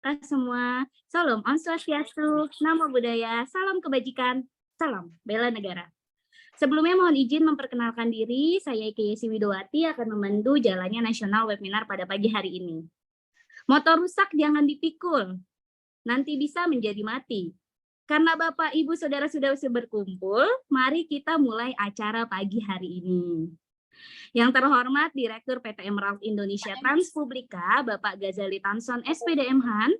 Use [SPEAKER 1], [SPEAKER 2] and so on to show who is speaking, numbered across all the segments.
[SPEAKER 1] kita semua. Salam Om Swastiastu, Namo Buddhaya, salam kebajikan, salam bela negara. Sebelumnya mohon izin memperkenalkan diri, saya Ike Yesi Widowati akan memandu jalannya nasional webinar pada pagi hari ini. Motor rusak jangan dipikul, nanti bisa menjadi mati. Karena Bapak, Ibu, Saudara-saudara berkumpul, mari kita mulai acara pagi hari ini. Yang terhormat Direktur PT Emerald Indonesia Transpublika, Bapak Ghazali Tanson, SPDMhan,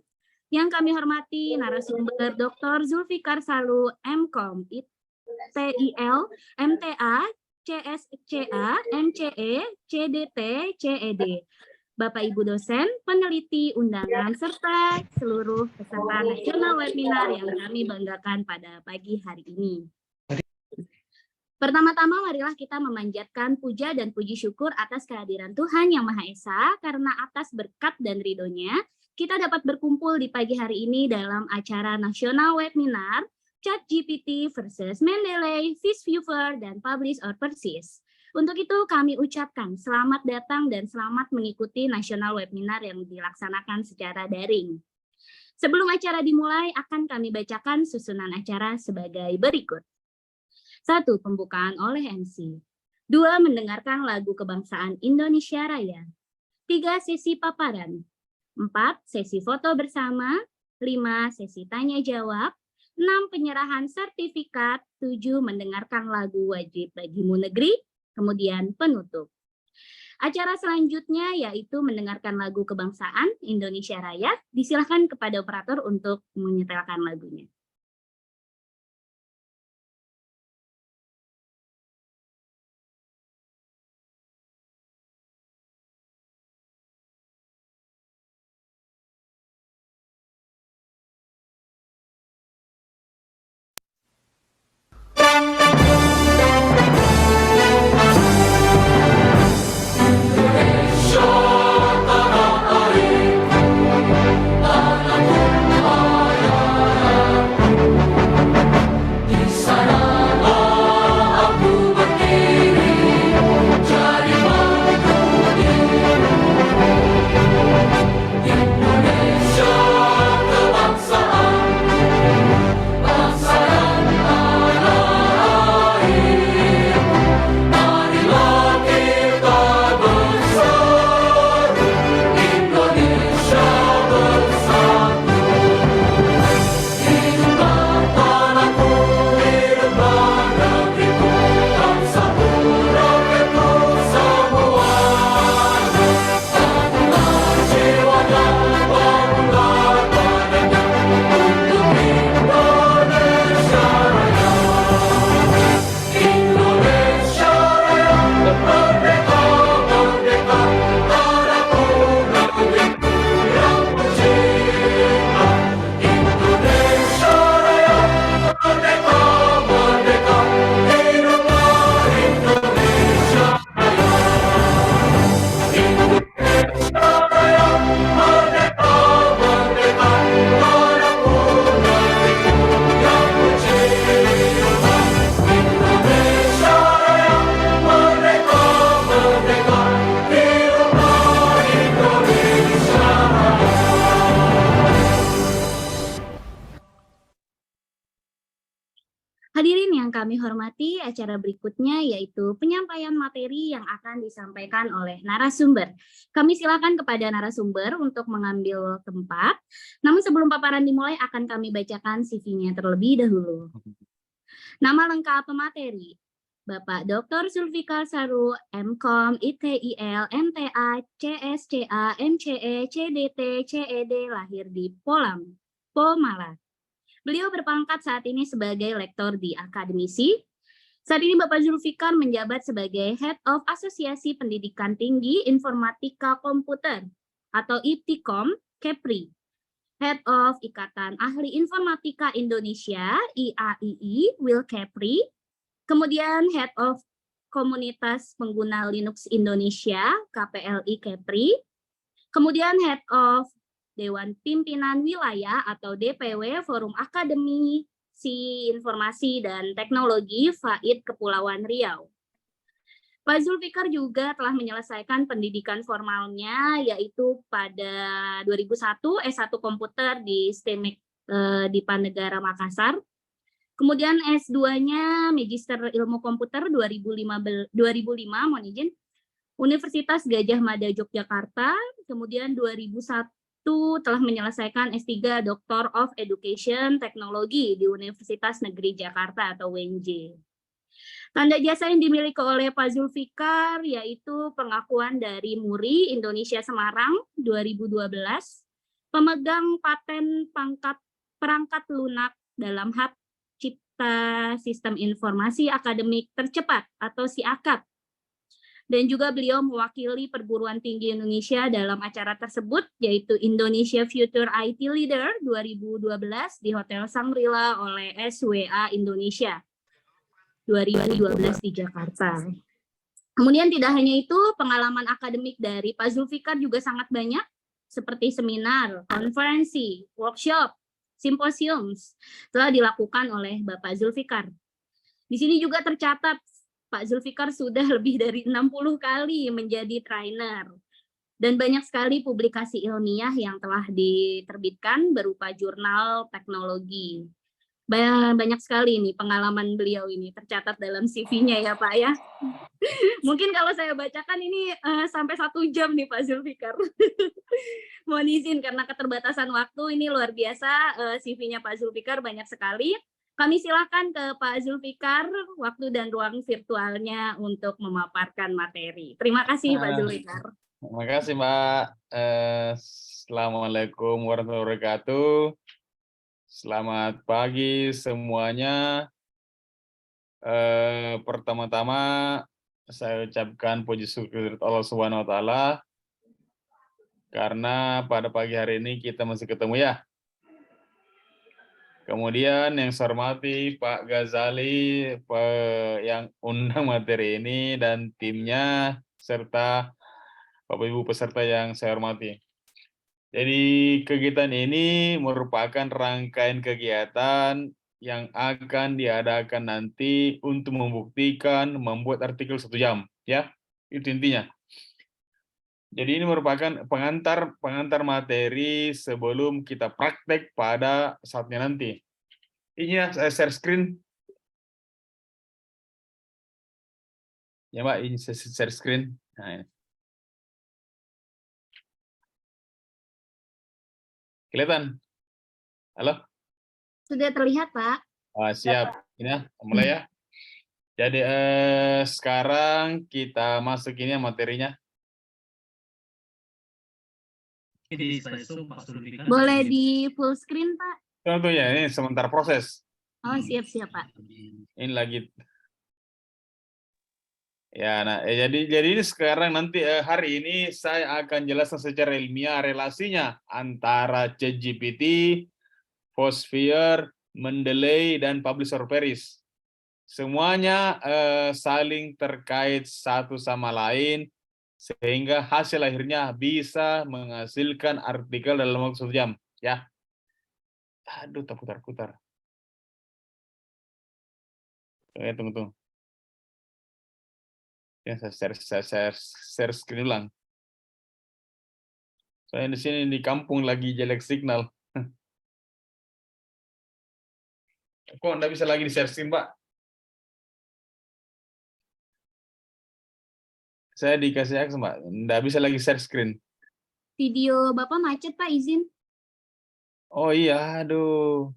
[SPEAKER 1] yang kami hormati narasumber Dr. Zulfikar Salu, MKom, TIL, MTA, CSCA, MCE, CDT, CED. Bapak Ibu dosen, peneliti, undangan, serta seluruh peserta nasional webinar yang kami banggakan pada pagi hari ini. Pertama-tama marilah kita memanjatkan puja dan puji syukur atas kehadiran Tuhan Yang Maha Esa, karena atas berkat dan ridhonya kita dapat berkumpul di pagi hari ini dalam acara nasional webinar ChatGPT versus Mendeley, Fishviewer, dan Publish or Persist. Untuk itu kami ucapkan selamat datang dan selamat mengikuti nasional webinar yang dilaksanakan secara daring. Sebelum acara dimulai, akan kami bacakan susunan acara sebagai berikut. 1. Pembukaan oleh MC. 2. Mendengarkan lagu kebangsaan Indonesia Raya. 3. Sesi paparan. 4. Sesi foto bersama. 5. Sesi tanya jawab. 6. Penyerahan sertifikat. 7. Mendengarkan lagu wajib bagimu negeri. Kemudian penutup. Acara selanjutnya yaitu mendengarkan lagu kebangsaan Indonesia Raya. Disilahkan kepada operator untuk menyetelkan lagunya. Hadirin yang kami hormati, acara berikutnya yaitu penyampaian materi yang akan disampaikan oleh narasumber. Kami silakan kepada narasumber untuk mengambil tempat. Namun sebelum paparan dimulai akan kami bacakan CV-nya terlebih dahulu. Nama lengkap pemateri, Bapak Dr. Zulfikar Saru, MKom, ITIL, MTA, CSCA, MCE, CDT, CED, lahir di Polam, Malang. Beliau berpangkat saat ini sebagai lektor di akademisi. Saat ini Bapak Zulfikar menjabat sebagai Head of Asosiasi Pendidikan Tinggi Informatika Komputer atau IPTIKOM, Kepri. Head of Ikatan Ahli Informatika Indonesia, IAII, Will Kepri. Kemudian Head of Komunitas Pengguna Linux Indonesia, KPLI Kepri. Kemudian Head of Dewan Pimpinan Wilayah atau DPW Forum Akademisi Informasi dan Teknologi FAID Kepulauan Riau. Pak Zulfikar juga telah menyelesaikan pendidikan formalnya, yaitu pada 2001 S1 Komputer di STEMIK di Panegara Makassar. Kemudian S2-nya Magister Ilmu Komputer 2005, mohon izin, Universitas Gadjah Mada Yogyakarta. Kemudian 2001 telah menyelesaikan S3 Doctor of Education Teknologi di Universitas Negeri Jakarta atau UNJ. Tanda jasa yang dimiliki oleh Pak Zulfikar yaitu pengakuan dari MURI Indonesia Semarang 2012, pemegang paten pangkat perangkat lunak dalam hak cipta sistem informasi akademik tercepat atau SIAKAT. Dan juga beliau mewakili perguruan tinggi Indonesia dalam acara tersebut, yaitu Indonesia Future IT Leader 2012 di Hotel Shangri-La oleh SWA Indonesia 2012 di Jakarta. Kemudian tidak hanya itu, pengalaman akademik dari Pak Zulfikar juga sangat banyak, seperti seminar, konferensi, workshop, simposium telah dilakukan oleh Bapak Zulfikar. Di sini juga tercatat Pak Zulfikar sudah lebih dari 60 kali menjadi trainer. Dan banyak sekali publikasi ilmiah yang telah diterbitkan berupa jurnal teknologi. Banyak sekali nih pengalaman beliau ini tercatat dalam CV-nya ya Pak ya. Mungkin kalau saya bacakan ini sampai 1 jam nih Pak Zulfikar. Mohon izin karena keterbatasan waktu, ini luar biasa CV-nya Pak Zulfikar banyak sekali. Kami silakan ke Pak Zulfikar waktu dan ruang virtualnya untuk memaparkan materi. Terima kasih Pak Zulfikar.
[SPEAKER 2] Terima kasih Mbak. Assalamualaikum warahmatullahi wabarakatuh. Selamat pagi semuanya. Pertama-tama saya ucapkan puji syukur Allah Subhanahu wa taala karena pada pagi hari ini kita masih ketemu ya. Kemudian yang saya hormati Pak Ghazali yang undang materi ini dan timnya serta Bapak Ibu peserta yang saya hormati. Jadi kegiatan ini merupakan rangkaian kegiatan yang akan diadakan nanti untuk membuktikan membuat artikel 1 jam, ya itu intinya. Jadi ini merupakan pengantar materi sebelum kita praktek pada saatnya nanti. Ini ya, saya share screen. Ya Mbak, ini saya share screen. Nah, ini. Kelihatan? Halo?
[SPEAKER 1] Sudah terlihat Pak?
[SPEAKER 2] Siap. Ini ya, mulai ya. Jadi sekarang kita masukin ya materinya.
[SPEAKER 1] Boleh di full screen Pak?
[SPEAKER 2] Tentunya ini sementara proses.
[SPEAKER 1] Oh siap Pak.
[SPEAKER 2] Ini lagi. Ya, nah jadi ini sekarang nanti hari ini saya akan jelaskan secara ilmiah relasinya antara ChatGPT, Foursquare, Mendeley dan Publisher Paris. Semuanya saling terkait satu sama lain sehingga hasil akhirnya bisa menghasilkan artikel dalam waktu 1 jam, ya. Aduh, tak putar-putar. Tunggu. Ya, saya share screen ulang. Saya di sini di kampung lagi jelek signal. Kok nggak bisa lagi di share screen, Pak? Saya dikasih akses, Mbak. Nggak bisa lagi share screen.
[SPEAKER 1] Video Bapak macet Pak, izin.
[SPEAKER 2] Oh iya, aduh.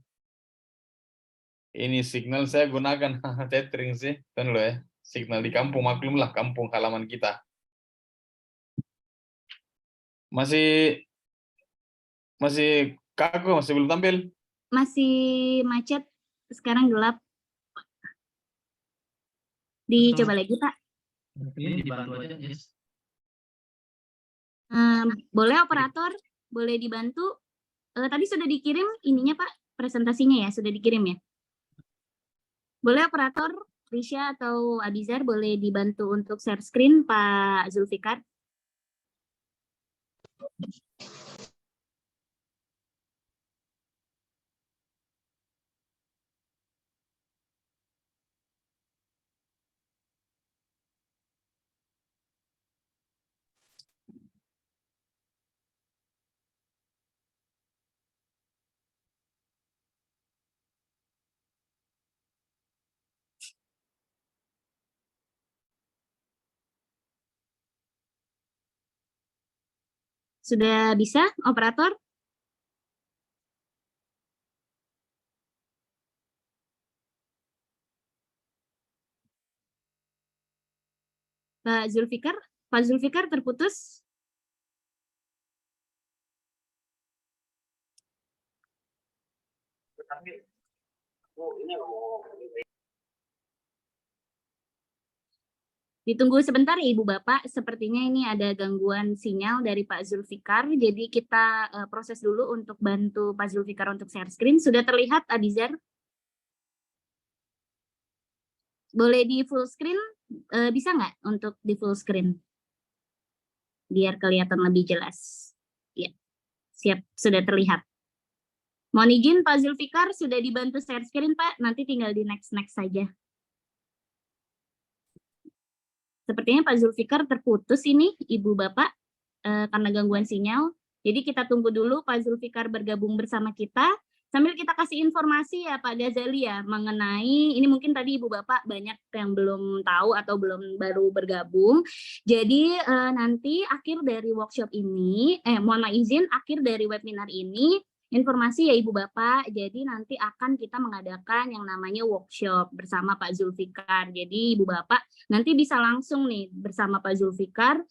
[SPEAKER 2] Ini signal saya gunakan tethering sih. Kan lo ya. Signal di kampung, maklum lah, kampung halaman kita. Masih kaku, masih belum tampil?
[SPEAKER 1] Masih macet, sekarang gelap. Dicoba lagi, Pak.
[SPEAKER 3] Ini dibantu aja, Jess.
[SPEAKER 1] Boleh operator, boleh dibantu. Tadi sudah dikirim ininya Pak, presentasinya ya, sudah dikirim ya. Boleh operator, Risha atau Abizar boleh dibantu untuk share screen Pak Zulfikar. Sudah bisa, operator? Pak Zulfikar terputus. Ditunggu sebentar ya Ibu Bapak, sepertinya ini ada gangguan sinyal dari Pak Zulfikar, jadi kita proses dulu untuk bantu Pak Zulfikar untuk share screen. Sudah terlihat Abizar? Boleh di full screen, bisa nggak untuk di full screen? Biar kelihatan lebih jelas. Ya, siap, sudah terlihat. Mohon izin Pak Zulfikar, sudah dibantu share screen Pak, nanti tinggal di next saja. Sepertinya Pak Zulfikar terputus ini, Ibu Bapak, karena gangguan sinyal. Jadi kita tunggu dulu Pak Zulfikar bergabung bersama kita, sambil kita kasih informasi ya Pak Ghazali ya, mengenai, ini mungkin tadi Ibu Bapak banyak yang belum tahu atau baru bergabung. Jadi nanti akhir dari workshop ini, mohon izin, akhir dari webinar ini, informasi ya Ibu Bapak, jadi nanti akan kita mengadakan yang namanya workshop bersama Pak Zulfikar. Jadi Ibu Bapak nanti bisa langsung nih bersama Pak Zulfikar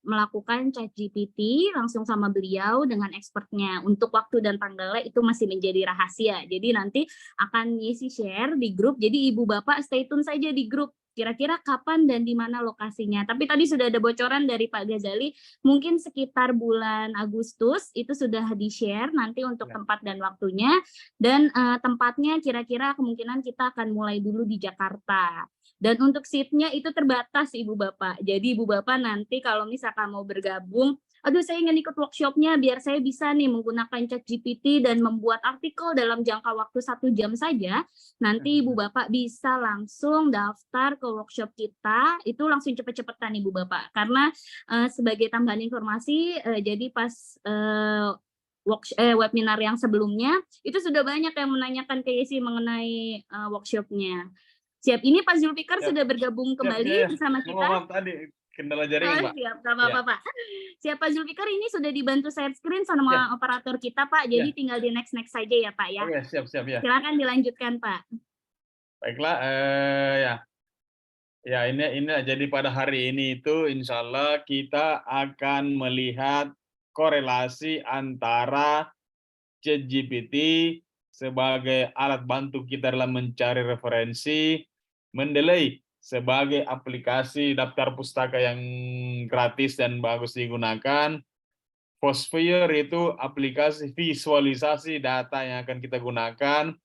[SPEAKER 1] melakukan ChatGPT langsung sama beliau dengan expertnya. Untuk waktu dan tanggalnya itu masih menjadi rahasia. Jadi nanti akan ngisi share di grup. Jadi Ibu Bapak stay tune saja di grup. Kira-kira kapan dan di mana lokasinya. Tapi tadi sudah ada bocoran dari Pak Ghazali, mungkin sekitar bulan Agustus itu sudah di-share nanti untuk tempat dan waktunya. Dan tempatnya kira-kira kemungkinan kita akan mulai dulu di Jakarta. Dan untuk seatnya itu terbatas Ibu Bapak. Jadi Ibu Bapak nanti kalau misalkan mau bergabung, aduh saya ingin ikut workshopnya biar saya bisa nih menggunakan ChatGPT dan membuat artikel dalam jangka waktu 1 jam saja, nanti Ibu Bapak bisa langsung daftar ke workshop kita, itu langsung cepet-cepetan Ibu Bapak. Karena sebagai tambahan informasi, jadi pas webinar yang sebelumnya, itu sudah banyak yang menanyakan ke Yesi mengenai workshopnya. Siap, ini Pak Zulfikar sudah bergabung kembali bersama kita.
[SPEAKER 2] Maaf tadi kendala jaringan, Pak.
[SPEAKER 1] Siap, gak apa-apa, Pak. Siap, Pak Zulfikar ini sudah dibantu share screen sama operator kita, Pak. Jadi tinggal di next saja ya, Pak ya.
[SPEAKER 2] Oke, siap ya.
[SPEAKER 1] Silakan dilanjutkan, Pak.
[SPEAKER 2] Baiklah, ya ini jadi pada hari ini itu insya Allah kita akan melihat korelasi antara ChatGPT sebagai alat bantu kita dalam mencari referensi, Mendeley sebagai aplikasi daftar pustaka yang gratis dan bagus digunakan, Fosfire itu aplikasi visualisasi data yang akan kita gunakan,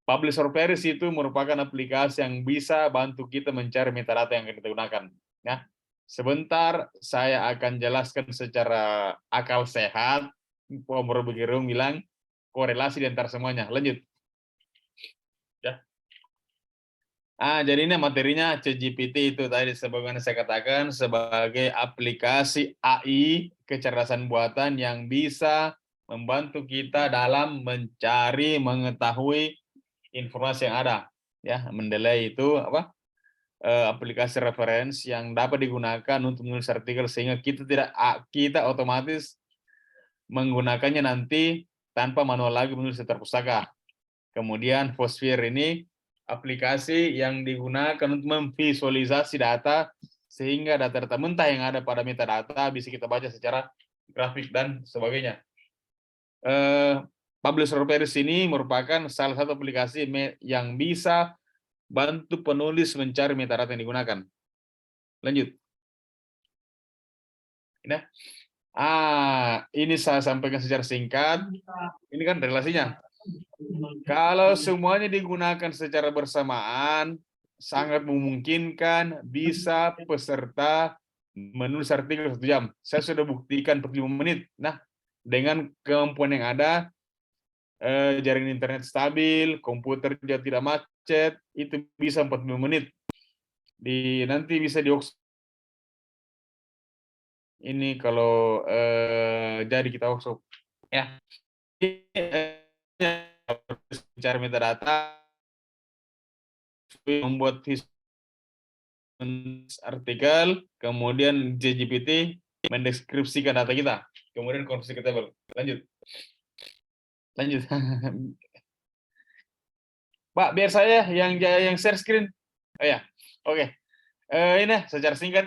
[SPEAKER 2] Publisher Paris itu merupakan aplikasi yang bisa bantu kita mencari metadata yang akan kita gunakan. Ya, sebentar saya akan jelaskan secara akal sehat. Pomro Begirung bilang korelasi di antara semuanya. Lanjut. Ya. Jadi ini materinya ChatGPT itu tadi sebagaimana saya katakan sebagai aplikasi AI kecerdasan buatan yang bisa membantu kita dalam mencari, mengetahui informasi yang ada. Ya, Mendeley itu apa? Aplikasi referensi yang dapat digunakan untuk menulis artikel sehingga kita otomatis menggunakannya nanti tanpa manual lagi menulis daftar pustaka. Kemudian Fosfire ini aplikasi yang digunakan untuk memvisualisasi data sehingga data-data mentah yang ada pada metadata bisa kita baca secara grafik dan sebagainya. Publisher Paris ini merupakan salah satu aplikasi yang bisa bantu penulis mencari metadata yang digunakan. Lanjut. Ini saya sampaikan secara singkat. Ini kan relasinya. Kalau semuanya digunakan secara bersamaan, sangat memungkinkan bisa peserta menulis artikel 1 jam. Saya sudah buktikan 45 menit. Nah, dengan kemampuan yang ada, jaringan internet stabil, komputer juga tidak macet, itu bisa 45 menit. Nanti bisa ini kalau jadi kita workshop. Ya. Cara metadata membuat artikel, kemudian ChatGPT mendeskripsikan data kita, kemudian konversi ke table. Lanjut. Pak, biar saya yang share screen. Oh ya, oke. Ini secara singkat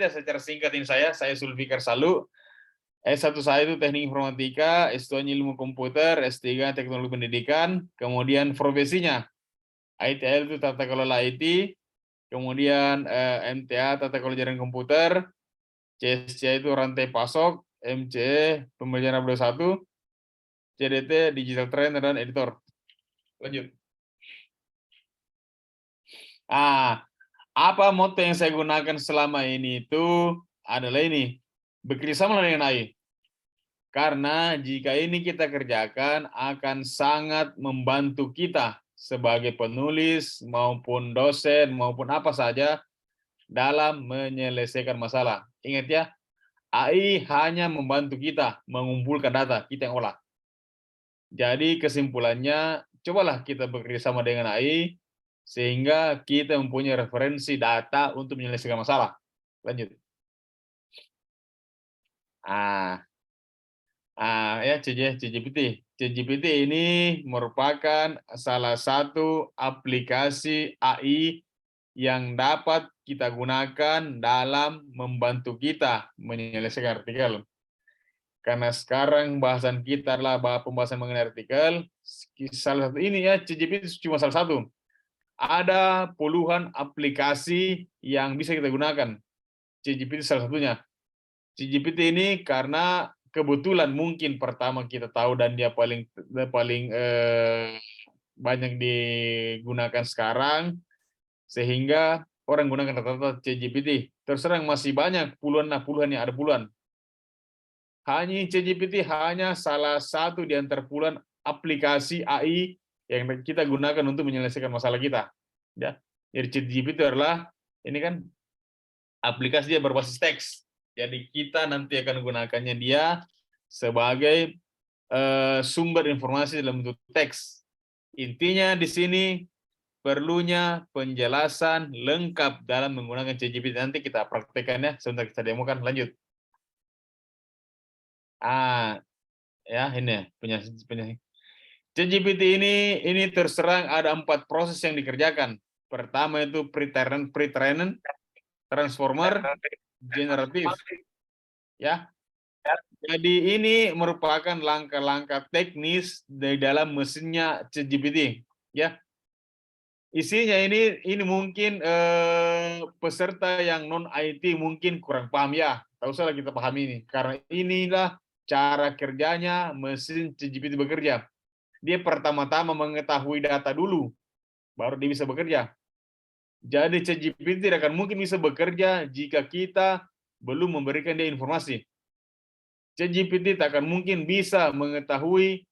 [SPEAKER 2] ini saya Zulfikar Salu. S1 saya itu Teknik Informatika, S2 Ilmu Komputer, S3 Teknologi Pendidikan, kemudian profesinya ITL itu Tata Kelola IT, kemudian MTA Tata Kelola Jaringan Komputer, CSCA itu Rantai Pasok, MCE Pembelajaran Level 1, CDT Digital Trainer dan Editor. Lanjut. Apa moto yang saya gunakan selama ini itu adalah ini, bekerjasama dengan AI. Karena jika ini kita kerjakan akan sangat membantu kita sebagai penulis maupun dosen maupun apa saja dalam menyelesaikan masalah. Ingat ya, AI hanya membantu kita mengumpulkan data, kita yang olah. Jadi kesimpulannya, cobalah kita bekerja sama dengan AI sehingga kita mempunyai referensi data untuk menyelesaikan masalah. Lanjut. Ya ChatGPT. ChatGPT ini merupakan salah satu aplikasi AI yang dapat kita gunakan dalam membantu kita menyelesaikan artikel. Karena sekarang bahasan kita adalah pembahasan mengenai artikel, salah satu ini ya, ChatGPT cuma salah satu. Ada puluhan aplikasi yang bisa kita gunakan. ChatGPT salah satunya. ChatGPT ini karena kebetulan mungkin pertama kita tahu dan dia paling banyak digunakan sekarang, sehingga orang gunakan rata-rata ChatGPT. Terserang masih banyak, puluhan yang ada puluhan. Hanya ChatGPT hanya salah satu di antara puluhan aplikasi AI yang kita gunakan untuk menyelesaikan masalah kita. Ya, jadi ChatGPT adalah ini kan aplikasi dia berbasis teks. Jadi kita nanti akan gunakannya dia sebagai sumber informasi dalam bentuk teks. Intinya di sini perlunya penjelasan lengkap dalam menggunakan ChatGPT. Nanti kita praktekkan ya, sebentar kita demokan. Lanjut. Ya ini punya ChatGPT ini terserang ada 4 proses yang dikerjakan. Pertama itu pre-trainen, transformer, generatif. Ya. Jadi ini merupakan langkah-langkah teknis dari dalam mesinnya ChatGPT. Ya. Isinya ini mungkin peserta yang non IT mungkin kurang paham ya. Tak usah kita pahami ini karena inilah cara kerjanya mesin ChatGPT bekerja. Dia pertama-tama mengetahui data dulu, baru dia bisa bekerja. Jadi ChatGPT tidak akan mungkin bisa bekerja jika kita belum memberikan dia informasi. ChatGPT tak akan mungkin bisa mengetahui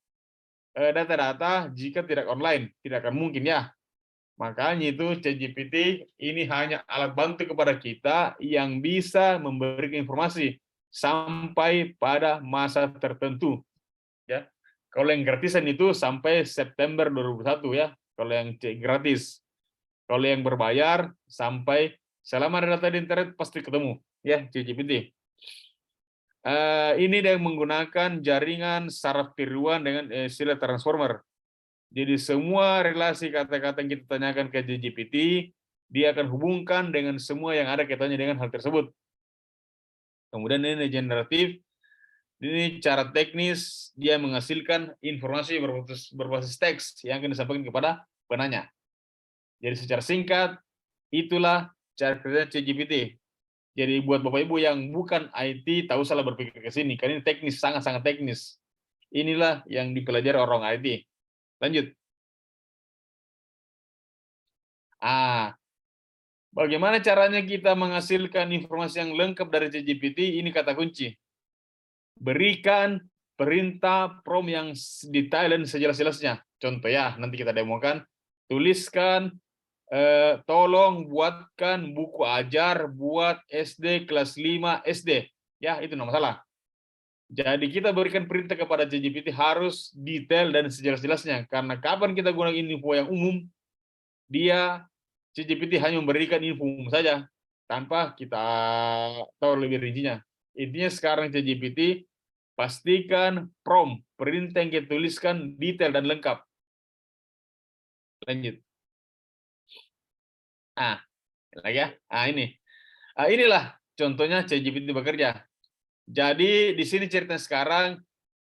[SPEAKER 2] data-data jika tidak online, tidak akan mungkin ya. Makanya itu ChatGPT ini hanya alat bantu kepada kita yang bisa memberikan informasi sampai pada masa tertentu. Ya. Kalau yang gratisan itu sampai September 2021 ya, kalau yang gratis. Kalau yang berbayar sampai selama ada data di internet pasti ketemu ya ChatGPT. Ini yang menggunakan jaringan saraf tiruan dengan istilah transformer. Jadi semua relasi kata-kata yang kita tanyakan ke ChatGPT, dia akan hubungkan dengan semua yang ada kaitannya dengan hal tersebut. Kemudian ini generatif, ini cara teknis dia menghasilkan informasi berbasis teks yang akan disampaikan kepada penanya. Jadi secara singkat, itulah cara kerja ChatGPT. Jadi buat Bapak Ibu yang bukan IT, tak usahlah berpikir ke sini, karena ini teknis, sangat-sangat teknis. Inilah yang dipelajari orang IT. Lanjut. Bagaimana caranya kita menghasilkan informasi yang lengkap dari ChatGPT? Ini kata kunci. Berikan perintah prompt yang detail dan sejelas-jelasnya. Contoh ya, nanti kita demokan. Tuliskan, tolong buatkan buku ajar buat SD kelas 5 SD. Ya, itu enggak masalah. Jadi kita berikan perintah kepada ChatGPT harus detail dan sejelas-jelasnya. Karena kapan kita gunakan info yang umum, ChatGPT hanya memberikan info umum saja tanpa kita tahu lebih rincinya. Intinya sekarang ChatGPT pastikan prompt perintah yang kita tuliskan detail dan lengkap. Lanjut. Lagi ya. Ini. Inilah contohnya ChatGPT bekerja. Jadi di sini cerita sekarang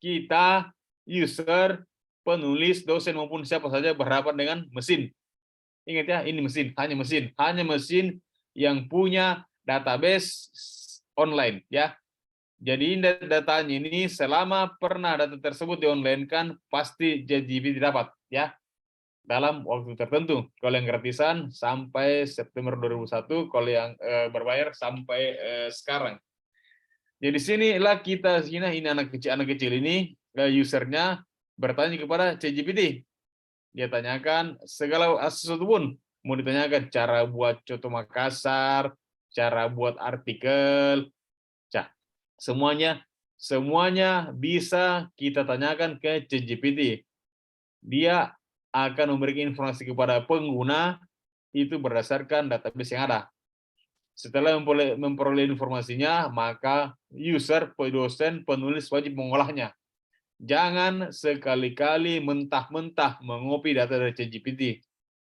[SPEAKER 2] kita user, penulis, dosen maupun siapa saja berhadapan dengan mesin. Ingat ya, ini mesin, hanya mesin yang punya database online ya. Jadi datanya ini selama pernah data tersebut di-online-kan pasti ChatGPT dapat ya dalam waktu tertentu. Kalau yang gratisan sampai September 2001, kalau yang berbayar sampai sekarang. Jadi sinilah kita ini anak kecil ini usernya bertanya kepada ChatGPT. Dia tanyakan segala sesuatu pun, mau ditanyakan cara buat Coto Makassar, cara buat artikel, semuanya bisa kita tanyakan ke ChatGPT. Dia akan memberikan informasi kepada pengguna itu berdasarkan database yang ada. Setelah memperoleh informasinya, maka user, dosen, penulis wajib mengolahnya. Jangan sekali-kali mentah-mentah mengopi data dari ChatGPT,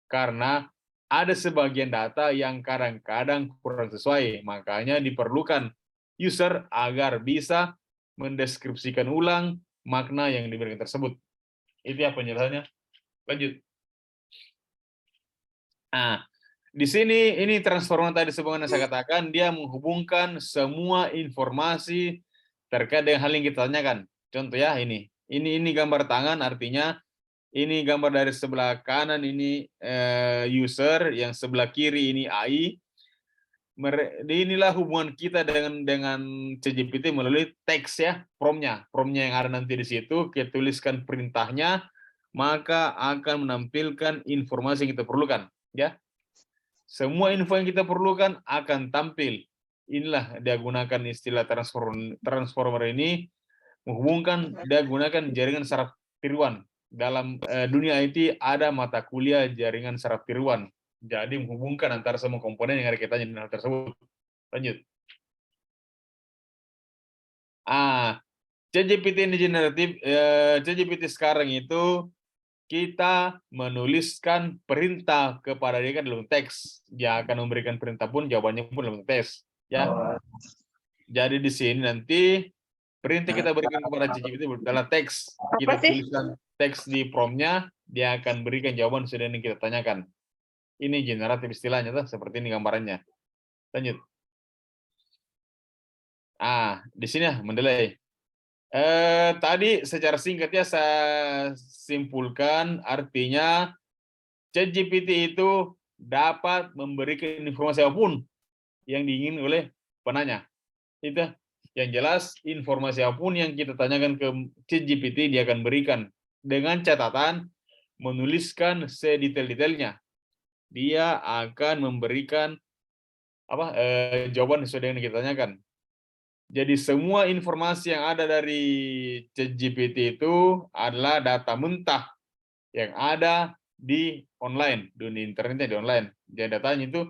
[SPEAKER 2] karena ada sebagian data yang kadang-kadang kurang sesuai. Makanya diperlukan user agar bisa mendeskripsikan ulang makna yang diberikan tersebut. Itu ya penjelasannya. Lanjut. Di sini ini transformer tadi sebagaimana saya katakan, dia menghubungkan semua informasi terkait dengan hal yang kita tanyakan. Contoh ya ini gambar tangan, artinya ini gambar dari sebelah kanan ini user, yang sebelah kiri ini AI. Inilah hubungan kita dengan ChatGPT melalui teks ya, promnya yang ada nanti di situ, kita tuliskan perintahnya, maka akan menampilkan informasi yang kita perlukan ya. Semua info yang kita perlukan akan tampil. Inilah dia gunakan istilah transformer ini, menghubungkan, dia gunakan jaringan saraf tiruan. Dalam dunia IT ada mata kuliah jaringan saraf tiruan. Jadi menghubungkan antara semua komponen yang ada kaitannya dengan hal tersebut. Lanjut. ChatGPT ini generatif, ChatGPT sekarang itu kita menuliskan perintah kepada dia kan dalam teks. Dia akan memberikan perintah pun, jawabannya pun dalam teks. Ya. Jadi di sini nanti perintah kita berikan kepada ChatGPT dalam teks. Kita tuliskan teks di prompt-nya, dia akan berikan jawaban sesuai dengan yang kita tanyakan. Ini generatif istilahnya, tuh, seperti ini gambarannya. Lanjut. Di sini ya, mendelay. Tadi secara singkat ya saya simpulkan, artinya ChatGPT itu dapat memberikan informasi apapun yang diingin oleh penanya. Itu yang jelas, informasi apapun yang kita tanyakan ke ChatGPT dia akan berikan, dengan catatan menuliskan sedetail-detailnya. Dia akan memberikan jawaban sesuai dengan yang kita tanyakan. Jadi semua informasi yang ada dari ChatGPT itu adalah data mentah yang ada di online, dunia internetnya di online. Jadi datanya itu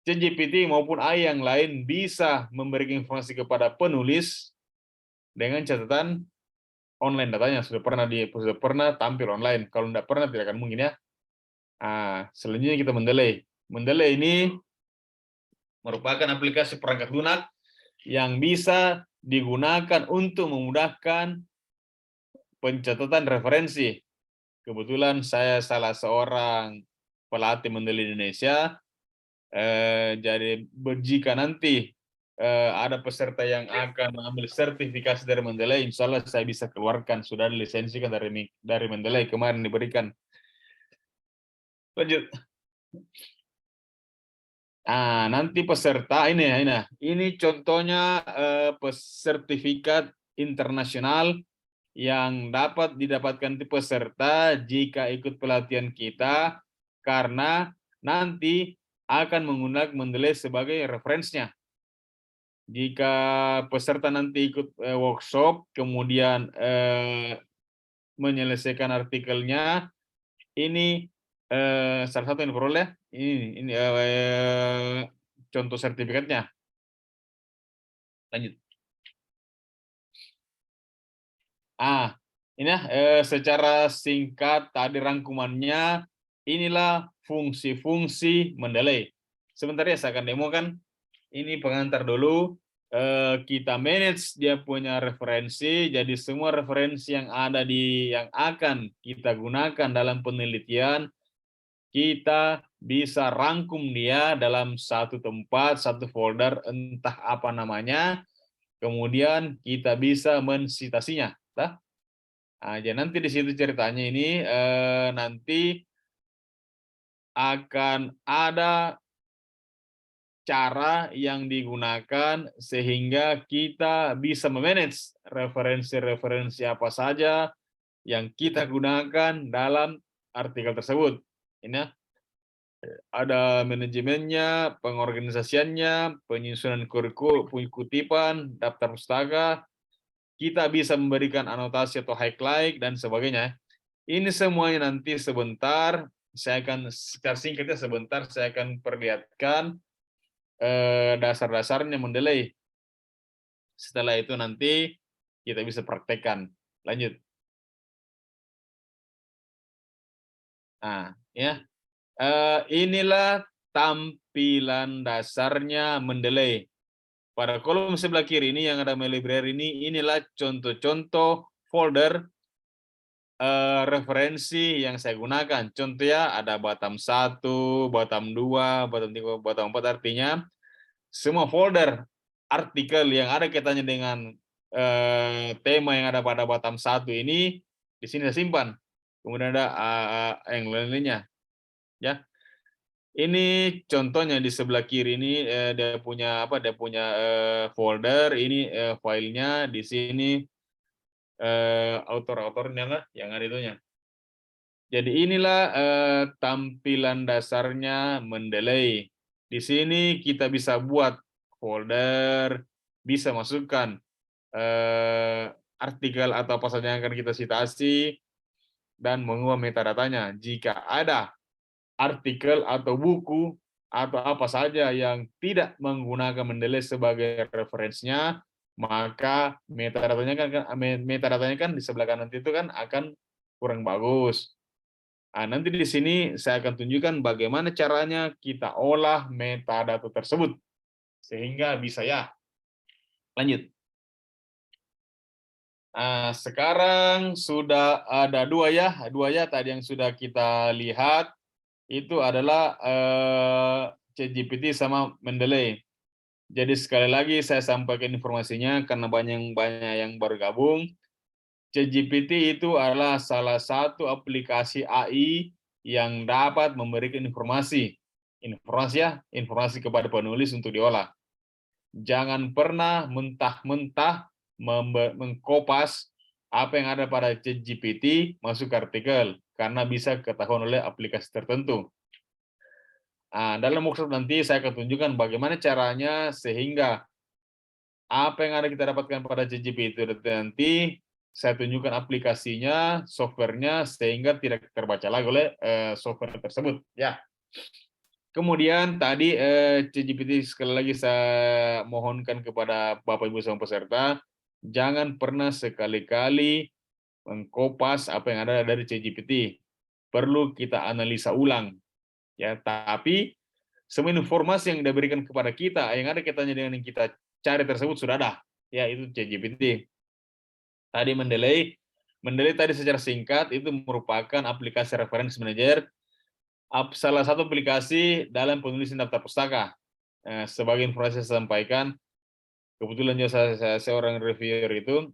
[SPEAKER 2] ChatGPT maupun AI yang lain bisa memberikan informasi kepada penulis dengan catatan online, datanya sudah pernah tampil online. Kalau tidak pernah tidak akan mungkin ya. Selanjutnya kita mendelay. Mendelay ini merupakan aplikasi perangkat lunak yang bisa digunakan untuk memudahkan pencatatan referensi. Kebetulan saya salah seorang pelatih Mendeley Indonesia. Jadi jika nanti ada peserta yang akan mengambil sertifikasi dari Mendeley, insya Allah saya bisa keluarkan, sudah dilisensikan dari Mendeley, kemarin diberikan. Lanjut. Nanti peserta ini contohnya sertifikat internasional yang dapat didapatkan peserta jika ikut pelatihan kita, karena nanti akan menggunakan Mendeley sebagai referensinya. Jika peserta nanti ikut workshop, kemudian menyelesaikan artikelnya, ini salah satu yang diperoleh, ini contoh sertifikatnya. Lanjut. Ini ya, secara singkat tadi rangkumannya, inilah fungsi-fungsi Mendeley. Sebentar ya, saya akan demokan. Ini pengantar dulu. Kita manage dia punya referensi, jadi semua referensi yang ada yang akan kita gunakan dalam penelitian, kita bisa rangkum dia dalam satu tempat, satu folder, entah apa namanya, kemudian kita bisa mensitasinya. Jadi nanti di situ ceritanya ini nanti akan ada cara yang digunakan sehingga kita bisa memanage referensi-referensi apa saja yang kita gunakan dalam artikel tersebut. Ini ada manajemennya, pengorganisasiannya, penyusunan kurikulum, kutipan, daftar pustaka, kita bisa memberikan anotasi atau highlight dan sebagainya. Ini semuanya nanti sebentar, saya akan secara singkatnya sebentar saya akan perlihatkan dasar-dasarnya Mendeley. Setelah itu nanti kita bisa praktekkan. Lanjut. Ya. Inilah tampilan dasarnya Mendeley. Pada kolom sebelah kiri ini yang ada My Library ini, inilah contoh-contoh folder referensi yang saya gunakan. Contohnya ada bottom 1, bottom 2, bottom 3, bottom 4, artinya semua folder artikel yang ada kaitannya dengan tema yang ada pada bottom 1 ini di sini saya simpan. Kemudian ada yang lainnya. Ya. Ini contohnya di sebelah kiri ini dia punya folder, ini filenya di sini autor-autornya lah yang ada itunya. Jadi inilah tampilan dasarnya Mendeley. Di sini kita bisa buat folder, bisa masukkan artikel atau apa saja yang akan kita citasi dan mengubah metadatanya. Jika ada artikel atau buku atau apa saja yang tidak menggunakan Mendeley sebagai referensinya, maka metadatanya kan di sebelah kanan itu kan akan kurang bagus. Nanti di sini saya akan tunjukkan bagaimana caranya kita olah metadata tersebut sehingga bisa ya. Lanjut. Sekarang sudah ada dua ya tadi yang sudah kita lihat. Itu adalah ChatGPT sama Mendeley. Jadi sekali lagi saya sampaikan informasinya karena banyak yang baru gabung. ChatGPT itu adalah salah satu aplikasi AI yang dapat memberikan informasi kepada penulis untuk diolah. Jangan pernah mentah-mentah mengkopas apa yang ada pada ChatGPT masuk ke artikel, karena bisa ketahuan oleh aplikasi tertentu. Dalam workshop nanti saya akan tunjukkan bagaimana caranya sehingga apa yang ada kita dapatkan pada ChatGPT itu nanti saya tunjukkan aplikasinya, softwarenya, sehingga tidak terbaca lagi oleh software tersebut. Ya. Kemudian tadi ChatGPT sekali lagi saya mohonkan kepada Bapak Ibu sama peserta, jangan pernah sekali-kali mengkopas apa yang ada dari ChatGPT. Perlu kita analisa ulang. Ya, tapi semua informasi yang diberikan kepada kita, yang ada kaitannya dengan yang kita cari tersebut sudah ada. Ya, itu ChatGPT. Tadi Mendeley tadi secara singkat itu merupakan aplikasi reference manager, salah satu aplikasi dalam penulisan daftar pustaka. Sebagai informasi saya sampaikan, kebetulan juga saya seorang reviewer itu,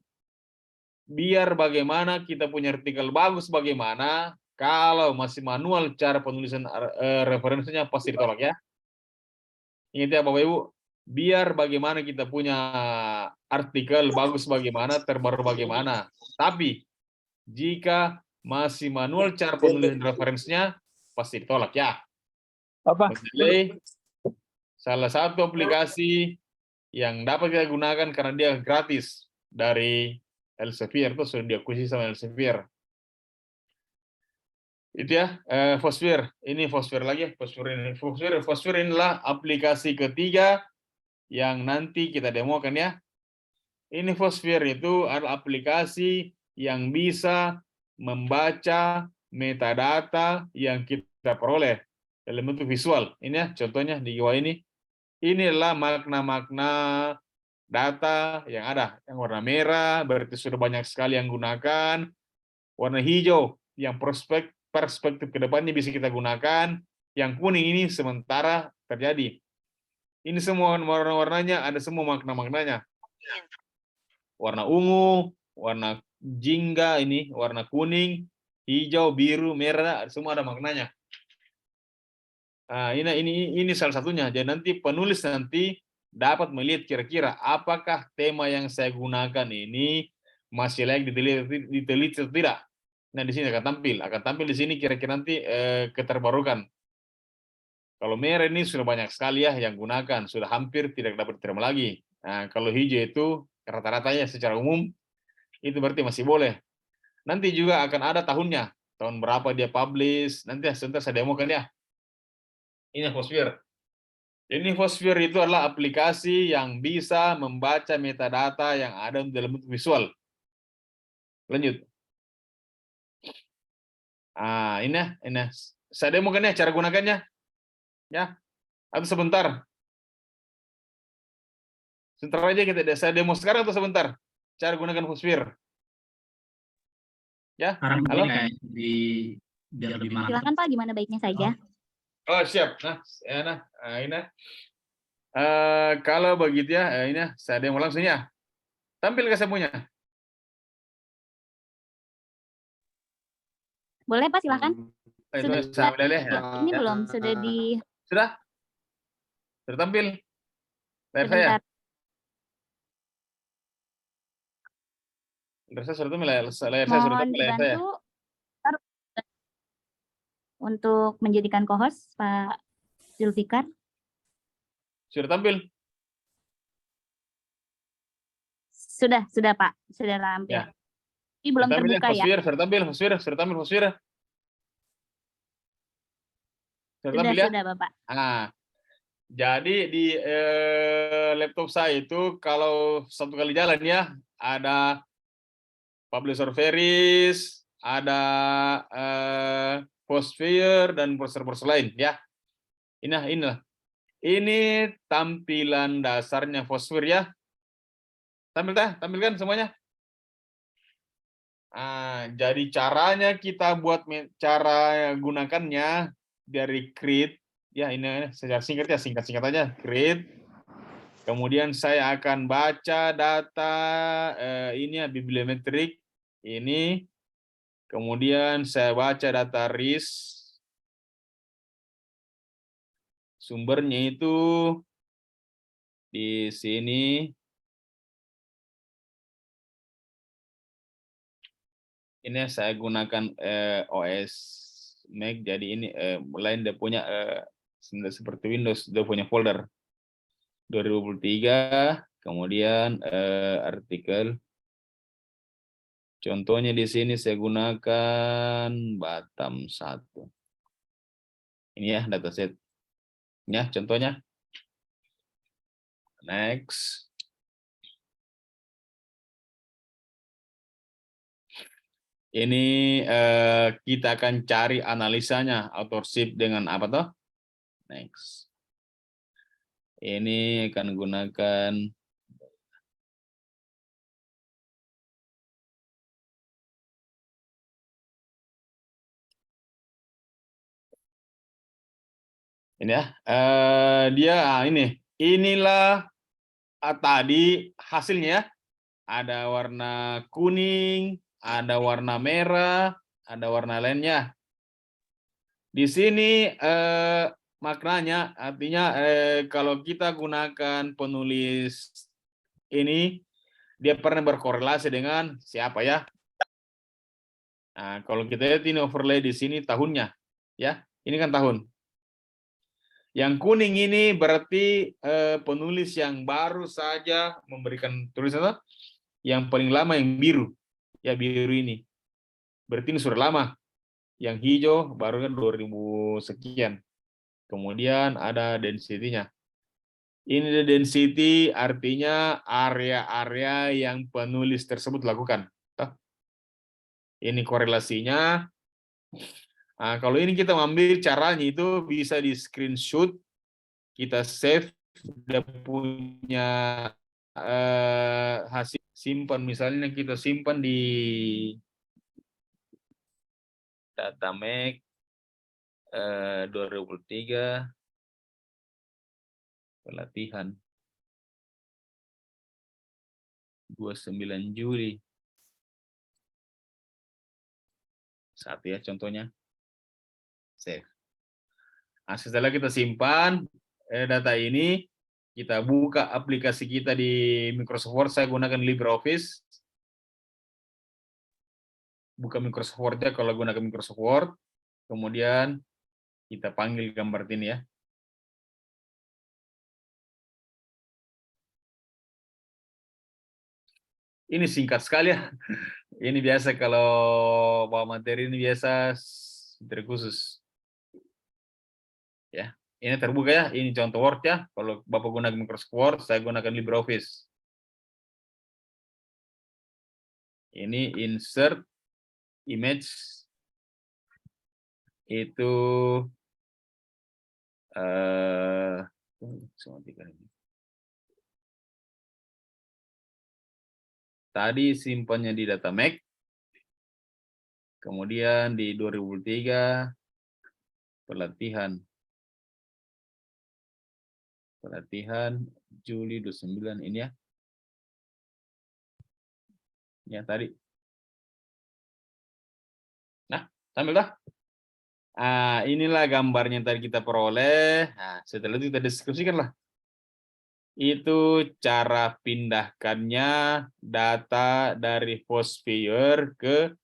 [SPEAKER 2] biar bagaimana kita punya artikel bagus bagaimana, kalau masih manual cara penulisan referensinya pasti ditolak ya. Ingat ya Bapak Ibu, biar bagaimana kita punya artikel bagus bagaimana, terbaru bagaimana. Tapi jika masih manual cara penulisan referensinya pasti ditolak ya. Mendeley salah satu aplikasi yang dapat kita gunakan karena dia gratis dari Elsevier, itu sudah diakuisisi sama Elsevier. Itu ya, Foursquare. Ini Foursquare lagi, Foursquare inilah aplikasi ketiga yang nanti kita demokan ya. Ini Foursquare itu adalah aplikasi yang bisa membaca metadata yang kita peroleh dalam bentuk visual. Ini ya contohnya di bawah ini. Ini adalah makna-makna data yang ada. Yang warna merah berarti sudah banyak sekali yang gunakan. Warna hijau yang perspektif ke depannya bisa kita gunakan. Yang kuning ini sementara terjadi. Ini semua warna-warnanya ada semua makna-maknanya. Warna ungu, warna jingga ini, warna kuning, hijau, biru, merah, semua ada maknanya. Nah, ini salah satunya. Jadi nanti penulis nanti dapat melihat kira-kira apakah tema yang saya gunakan ini masih layak diteliti atau tidak. Nah, di sini akan tampil di sini kira-kira nanti keterbarukan. Kalau merah ini sudah banyak sekali ya yang gunakan, sudah hampir tidak dapat diterima lagi. Nah, kalau hijau itu rata-ratanya secara umum itu berarti masih boleh. Nanti juga akan ada tahunnya, tahun berapa dia publish. Nanti sebentar saya demokan ya. Ini Fosphere. Ini Fosphere itu adalah aplikasi yang bisa membaca metadata yang ada dalam bentuk visual. Lanjut. Ini. Saya demokan ya cara gunakannya. Ya, atau sebentar. Sebentar aja saya demo sekarang atau sebentar. Cara gunakan Fosphere. Ya, halo.
[SPEAKER 3] Biar lebih mantap.
[SPEAKER 1] Silakan Pak, gimana baiknya saja.
[SPEAKER 2] Oh siap. Ini. Kalau begitu ya, ini saya demo langsung ya. Tampil ke semuanya.
[SPEAKER 1] Boleh Pak, silakan.
[SPEAKER 2] Sudah
[SPEAKER 1] ini belum sudah di.
[SPEAKER 2] Sudah tampil layar saya. Layar saya sudah tampil layar saya sudah tampil layar saya.
[SPEAKER 1] Untuk menjadikan co-host Pak Zulfikar.
[SPEAKER 2] Sudah tampil?
[SPEAKER 1] Sudah Pak, sudah tampil.
[SPEAKER 2] Ya.
[SPEAKER 1] Ini belum terbuka ya.
[SPEAKER 2] Sudah tampil, sudah tampil.
[SPEAKER 1] Sudah Bapak.
[SPEAKER 2] Jadi di laptop saya itu kalau satu kali jalan ya, ada publisher Veris, ada Fosphere dan browser lain ya. Inilah. Ini tampilan dasarnya Fosphere ya. Tampilkan semuanya. Jadi caranya kita buat cara gunakannya dari create ya, ini secara singkat ya, singkat aja create. Kemudian saya akan baca data ini ya, bibliometrik ini. Kemudian saya baca data RIS. Sumbernya itu di sini. Ini saya gunakan OS Mac, jadi ini lain dia punya seperti Windows, dia punya folder 2023, kemudian artikel. Contohnya di sini saya gunakan Batam 1. Ini ya dataset. Ya, contohnya. Next. Ini kita akan cari analisanya, authorship dengan apa toh? Next. Ini akan gunakan ini ya. Inilah tadi hasilnya ya. Ada warna kuning, ada warna merah, ada warna lainnya. Di sini maknanya artinya kalau kita gunakan penulis ini, dia pernah berkorelasi dengan siapa ya? Nah, kalau kita lihat ini overlay di sini tahunnya, ya, ini kan tahun. Yang kuning ini berarti penulis yang baru saja memberikan tulisan. Yang paling lama yang biru, ya biru ini. Berarti ini sudah lama. Yang hijau baru kan 2000 sekian. Kemudian ada density-nya. Ini density artinya area-area yang penulis tersebut lakukan. Ini korelasinya. Nah, kalau ini kita ambil caranya itu bisa di screenshot, kita save, dia punya hasil simpan. Misalnya kita simpan di data Mac 2023 pelatihan 29 Juli. Satu ya contohnya. Save. Nah, setelah kita simpan data ini, kita buka aplikasi kita di Microsoft Word. Saya gunakan LibreOffice. Buka Microsoft Word ya kalau gunakan Microsoft Word. Kemudian kita panggil gambar ini ya. Ini singkat sekali ya. Ini biasa kalau bawa materi ini biasa terkhusus. Ya, ini terbuka ya. Ini contoh Word ya. Kalau Bapak gunakan Microsoft Word, saya gunakan LibreOffice. Ini insert image itu tadi simpannya di data Mac, kemudian di 2003 pelatihan Juli 29 ini ya. Ya tadi. Nah, sambil dah. Inilah gambarnya yang tadi kita peroleh. Nah, setelah itu kita deskripsikan lah. Itu cara pindahkannya data dari Postfire ke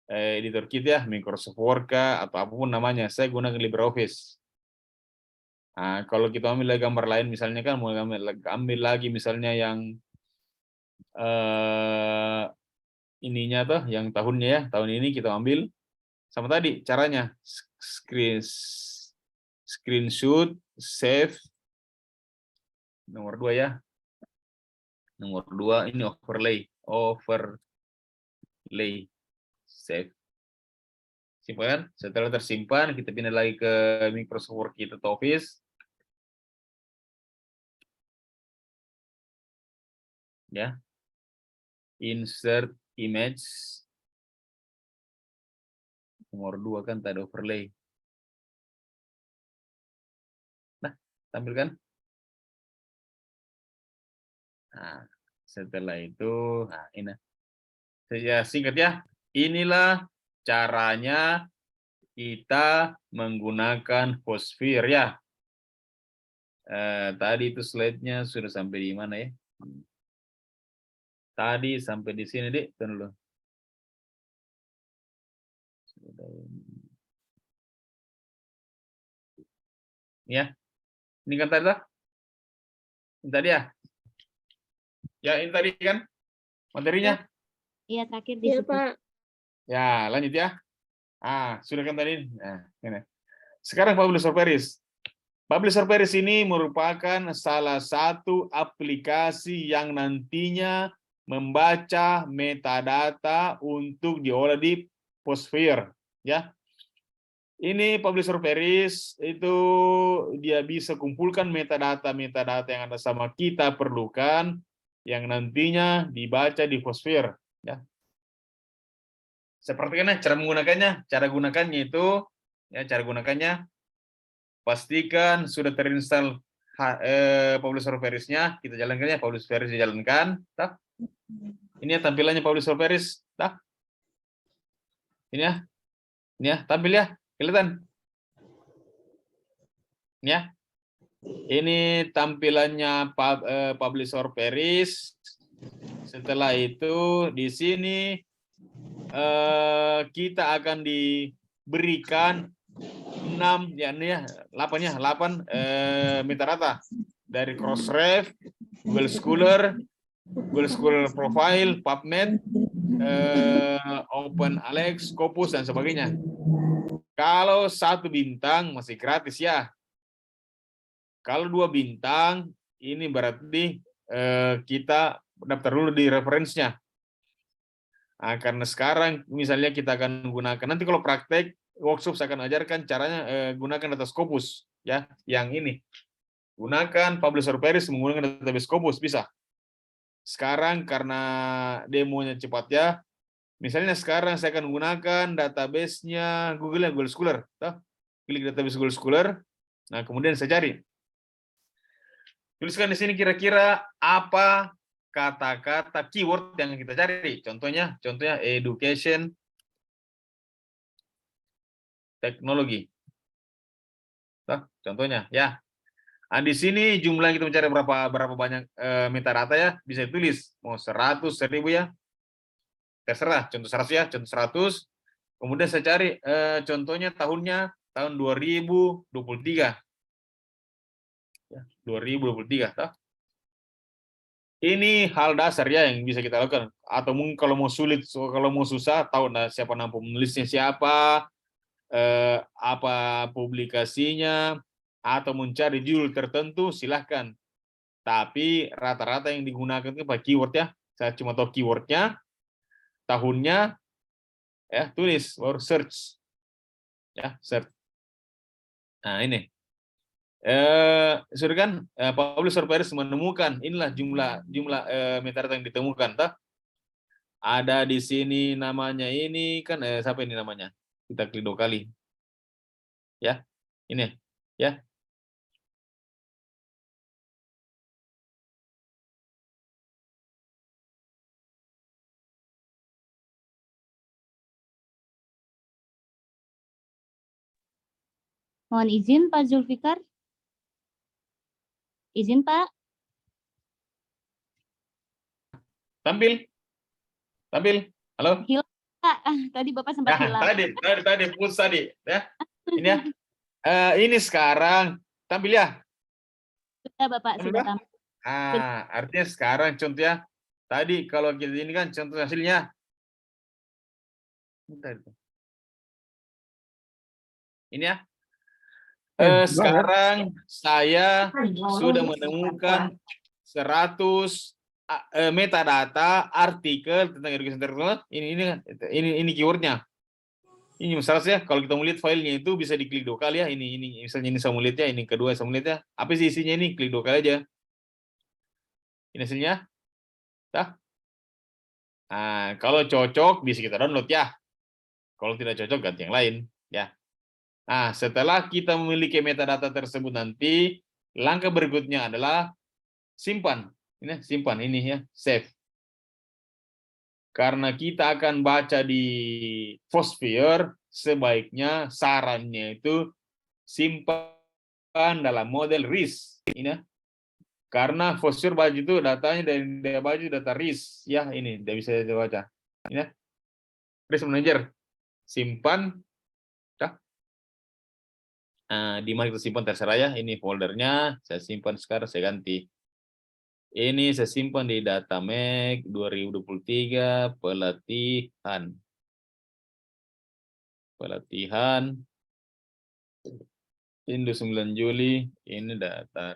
[SPEAKER 2] editor kita ya, Microsoft Word atau apapun namanya. Saya gunakan LibreOffice. Nah, kalau kita ambil lagi gambar lain misalnya kan mau ambil lagi misalnya yang ininya tuh yang tahunnya ya, tahun ini kita ambil sama tadi caranya screenshot, save. Nomor 2 ya. Nomor 2 ini overlay, save. Simpan. Setelah tersimpan, kita pindah lagi ke Microsoft Word kita atau Office. Ya. Insert image. Nomor 2 kan tadi overlay. Nah, tampilkan. Nah, setelah itu, nah ini. Ya, singkat ya. Inilah caranya kita menggunakan Postfire ya. Tadi itu slide-nya sudah sampai di mana ya? Tadi sampai di sini, Dik. Tunggu dulu. Ya. Ini kan tadi lah. Ini tadi ya. Ya, ini tadi kan materinya.
[SPEAKER 1] Iya, terakhir di
[SPEAKER 4] Iya,
[SPEAKER 1] situ.
[SPEAKER 4] Pak.
[SPEAKER 2] Ya, lanjut ya. Sudah kan tadi. Nah, ini. Sekarang Publisher Paris. Publisher Paris ini merupakan salah satu aplikasi yang nantinya membaca metadata untuk diolah di Postfire, ya. Ini Publisher Paris itu dia bisa kumpulkan metadata yang ada sama kita perlukan yang nantinya dibaca di Postfire, ya. Seperti ini cara menggunakannya. Cara gunakannya itu ya, cara gunakannya pastikan sudah terinstall Publisher Paris-nya. Kita jalankan ya, Publisher Paris dijalankan. Ini ya tampilannya Publisher Paris. Ini ya, tampil ya, kelihatan. Ya, ini tampilannya Publisher Paris. Setelah itu di sini kita akan diberikan 8 metadata dari Crossref, Google Scholar Profile, PubMed, OpenAlex, Scopus dan sebagainya. Kalau 1 bintang masih gratis ya. Kalau 2 bintang ini berarti kita daftar dulu di referensinya. Nah, karena sekarang misalnya kita akan gunakan, nanti kalau praktek workshop saya akan ajarkan caranya gunakan data Scopus ya, yang ini. Gunakan Publisher Paris menggunakan database Scopus bisa. Sekarang karena demonya cepat ya, misalnya sekarang saya akan gunakan database-nya Google Scholar. Klik database Google Scholar. Nah, kemudian saya cari. Tuliskan di sini kira-kira apa kata-kata keyword yang kita cari. Contohnya education, teknologi. Contohnya ya. Nah, di sini jumlah yang kita mencari berapa banyak metadata ya, bisa ditulis mau 100, 1000 ya. Terserah, contoh 100 ya, contoh 100. Kemudian saya cari contohnya tahunnya tahun 2023. Ya, 2023 toh. Ini hal dasar ya yang bisa kita lakukan. Atau mungkin kalau mau sulit, kalau mau susah, tahu nah siapa nama penulisnya siapa, apa publikasinya, atau mencari judul tertentu, silahkan. Tapi rata-rata yang digunakan itu pakai keyword ya. Saya cuma tahu keywordnya, tahunnya, ya tulis, baru search, ya search. Nah ini, sudah kan Publisher Paris menemukan inilah jumlah metadata yang ditemukan, toh. Ada di sini namanya ini kan siapa ini namanya? Kita klik 2 kali. Ya. Ini ya.
[SPEAKER 1] Mohon izin Pak Zulfikar. Izin Pak.
[SPEAKER 2] Tampil. Halo.
[SPEAKER 1] Hilang Pak. Tadi Bapak sempat
[SPEAKER 2] Nah,
[SPEAKER 1] hilang.
[SPEAKER 2] tadi putus tadi ya. Ini ya. Ini sekarang tampil ya.
[SPEAKER 1] Sudah Bapak, sudah tampil.
[SPEAKER 2] Artinya sekarang contoh ya. Tadi kalau kita ini kan contoh hasilnya. Ini ya. Sekarang saya sudah menemukan 100 metadata artikel tentang education technology. Ini keywordnya. Ini misalnya kalau kita melihat filenya itu bisa diklik 2 kali ya. Ini misalnya ini saya mau lihat ya, ini kedua saya mau lihat ya. Apa sih isinya ini? Klik 2 kali aja. Ini hasilnya. Nah, kalau cocok bisa kita download ya. Kalau tidak cocok ganti yang lain ya. Nah, setelah kita memiliki metadata tersebut nanti, langkah berikutnya adalah simpan. Ini simpan ini ya, save. Karena kita akan baca di Fosphere, sebaiknya sarannya itu simpan dalam model RIS. Ini ya. Karena Fosphere baca itu datanya dari baca data RIS ya, ini tidak bisa dibaca. Ini ya. RIS Manager. Simpan. Di mana kita simpan terserah ya. Ini foldernya, saya simpan sekarang, saya ganti. Ini saya simpan di data Mac 2023 pelatihan. Indo 9 Juli, ini data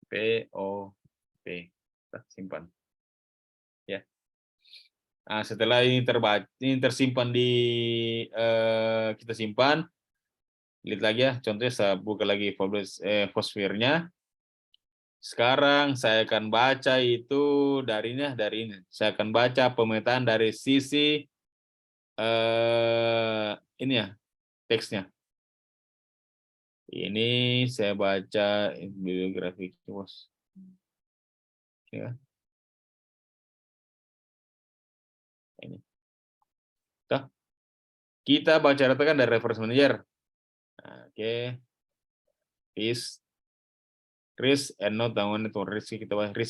[SPEAKER 2] POP. Kita simpan. Ya. Nah, setelah ini tersimpan di kita simpan, lihat lagi ya, contohnya saya buka lagi Fosphere-nya. Sekarang saya akan baca itu dari ini. Saya akan baca pemetaan dari sisi ini ya, teksnya. Ini saya baca bibliografi bos. Ya. Ini. Kita baca data kan dari reference manager. Oke. RIS and not down itu RIS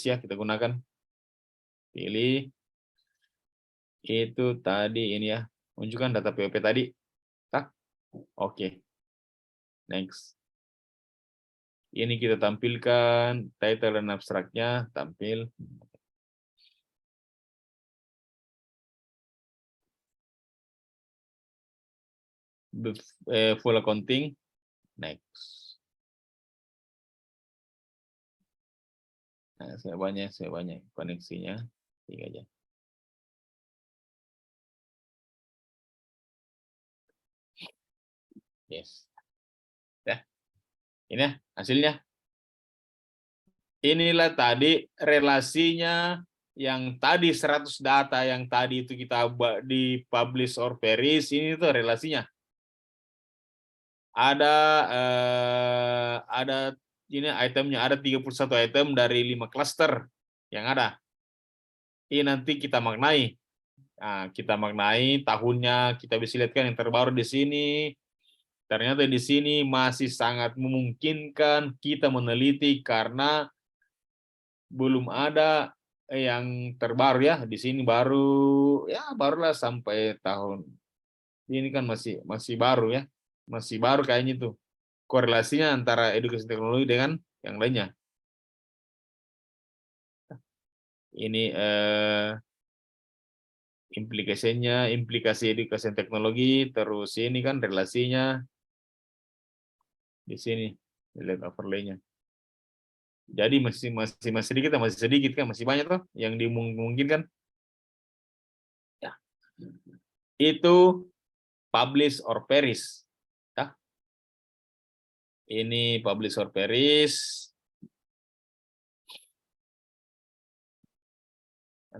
[SPEAKER 2] ya kita gunakan. Pilih itu tadi ini ya. Unjukkan data POP tadi. Oke. Next. Ini kita tampilkan title dan abstraknya, tampil. Full accounting, next. Nah, saya banyak koneksinya. Ini aja. Yes. Ya. Ini ya, hasilnya. Inilah tadi relasinya yang tadi 100 data yang tadi itu kita di publish or perish, ini tuh relasinya. Ada ini itemnya, ada 31 item dari 5 cluster yang ada. Ini nanti kita maknai. Nah, kita maknai tahunnya, kita bisa lihat kan yang terbaru di sini. Ternyata di sini masih sangat memungkinkan kita meneliti karena belum ada yang terbaru ya. Di sini baru ya barulah sampai tahun. Ini kan masih baru ya. Masih baru kayaknya itu. Korelasinya antara edukasi teknologi dengan yang lainnya. Ini implikasi edukasi teknologi, terus ini kan relasinya di sini, lihat overlay-nya. Jadi masih sedikit kan, masih banyak tuh yang dimungkinkan. Ya. Itu publish or perish. Ya. Ini publish or perish.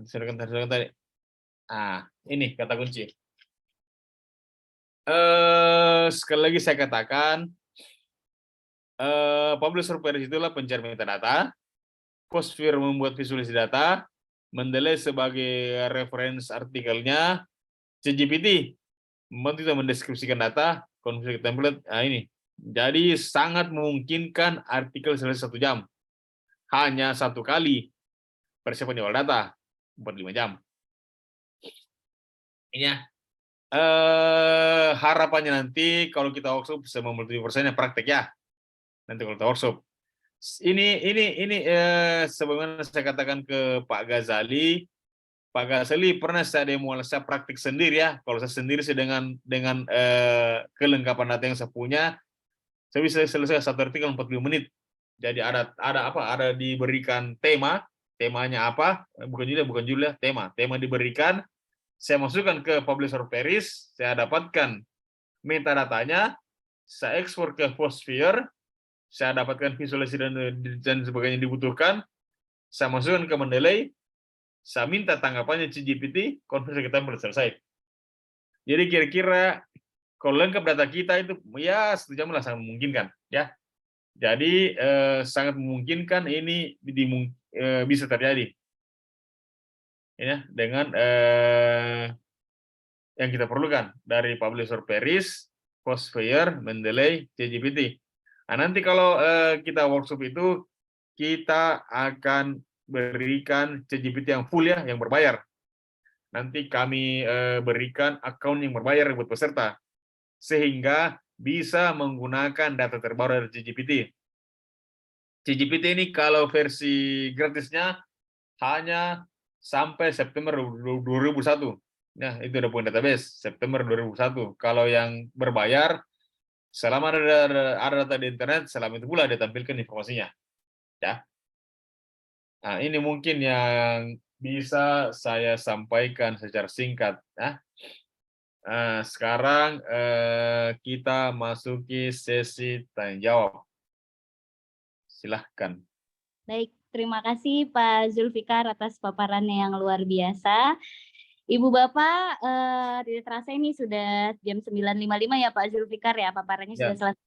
[SPEAKER 2] Silakan tadi. Ah, ini kata kunci. Sekali lagi saya katakan, publish or perish itulah pencari metadata, Postfire membuat visualisasi data, Mendeley sebagai reference artikelnya, ChatGPT membantu kita mendeskripsikan data, konflik template. Nah ini, jadi sangat memungkinkan artikel selesai 1 jam, hanya 1 kali persiapan awal data 45 jam. Ini ya. Harapannya nanti kalau kita workshop bisa 50% praktek ya. Nanti kalau kita workshop. Ini sebagaimana saya katakan ke Pak Ghazali pernah saya demo, saya praktik sendiri ya. Kalau saya sendiri sih dengan kelengkapan data yang saya punya, saya bisa selesai 1 artikel 45 menit. Jadi ada diberikan temanya apa? Bukan judul, tema diberikan. Saya masukkan ke publish or perish, saya dapatkan metadatanya, saya ekspor ke Postfire, saya dapatkan visualisasi dan sebagainya dibutuhkan, saya masukkan ke Mendeley, saya minta tanggapannya ChatGPT, konversi kita selesai. Jadi kira-kira kalau lengkap data kita itu ya 1 jam lah sangat memungkinkan ya. Jadi sangat memungkinkan ini bisa terjadi ya dengan yang kita perlukan dari publish or perish, Postfire, Mendeley, ChatGPT. Nah, nanti kalau kita workshop itu kita akan berikan ChatGPT yang full ya, yang berbayar. Nanti kami berikan akun yang berbayar buat peserta sehingga bisa menggunakan data terbaru dari ChatGPT. ChatGPT ini kalau versi gratisnya hanya sampai September 2001. Nah, itu udah punya database September 2001. Kalau yang berbayar, selama ada data di internet, selama itu pula ditampilkan informasinya. Ya. Nah, ini mungkin yang bisa saya sampaikan secara singkat. Ya. Sekarang kita masuki sesi tanya jawab. Silahkan.
[SPEAKER 1] Baik, terima kasih Pak Zulfikar atas paparannya yang luar biasa. Ibu Bapak, tidak terasa ini sudah jam 9.55 ya Pak Zulfikar ya, paparannya sudah selesai.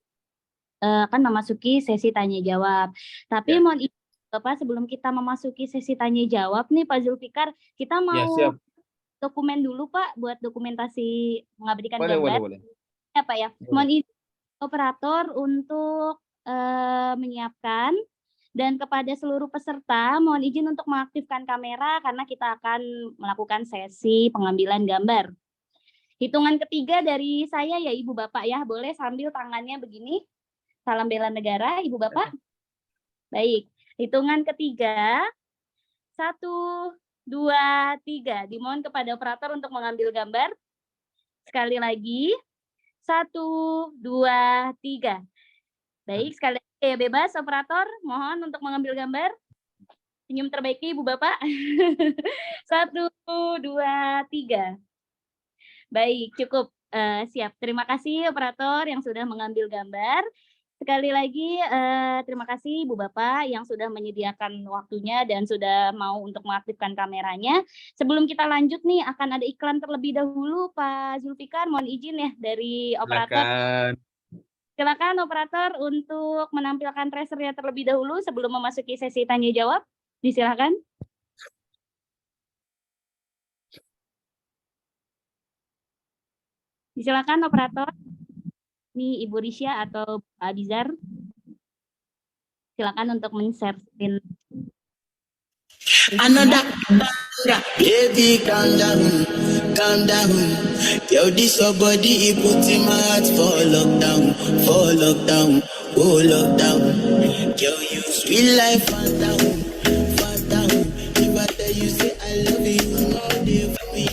[SPEAKER 1] Akan memasuki sesi tanya jawab. Tapi mohon izin Bapak, sebelum kita memasuki sesi tanya jawab nih Pak Zulfikar, kita mau dokumen dulu Pak buat dokumentasi mengabadikan gambar.
[SPEAKER 2] Boleh.
[SPEAKER 1] Ya Pak ya. Mohon izin operator untuk menyiapkan. Dan kepada seluruh peserta, mohon izin untuk mengaktifkan kamera karena kita akan melakukan sesi pengambilan gambar. Hitungan ketiga dari saya ya Ibu Bapak ya, boleh sambil tangannya begini. Salam bela negara, Ibu Bapak. Baik, hitungan ketiga. 1, 2, 3. Dimohon kepada operator untuk mengambil gambar. Sekali lagi. 1, 2, 3. Baik, sekali lagi ya bebas operator, mohon untuk mengambil gambar. Senyum terbaiknya Ibu Bapak. 1, 2, 3. Baik, cukup. Siap. Terima kasih operator yang sudah mengambil gambar. Sekali lagi terima kasih Ibu Bapak yang sudah menyediakan waktunya dan sudah mau untuk mengaktifkan kameranya. Sebelum kita lanjut nih akan ada iklan terlebih dahulu Pak Zulfikar, mohon izin ya dari operator.
[SPEAKER 2] Silakan.
[SPEAKER 1] Silakan operator untuk menampilkan tracernya terlebih dahulu sebelum memasuki sesi tanya jawab. Disilakan. Disilakan operator. Ini Ibu Risya atau Pak Abizar. Silakan untuk men-share screen.
[SPEAKER 4] Another baby, calm down, calm down. Yo, this your body, it puts in my heart for lockdown, oh lockdown. Yo, you sweet life, fat down. If I tell you say I love you, no day for me,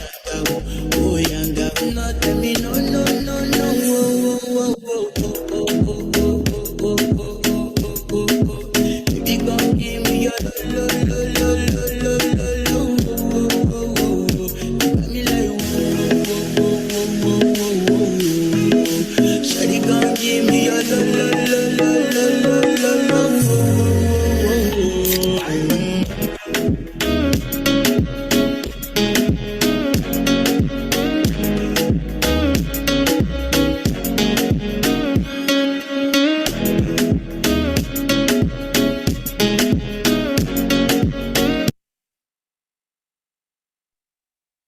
[SPEAKER 4] oh yanga. No tell me no, no, no, no. Baby, come give me your lo, lo, lo, lo, lo, lo, lo. Me like Shawty, come give me your lo, lo, lo, lo, lo, lo, lo, lo.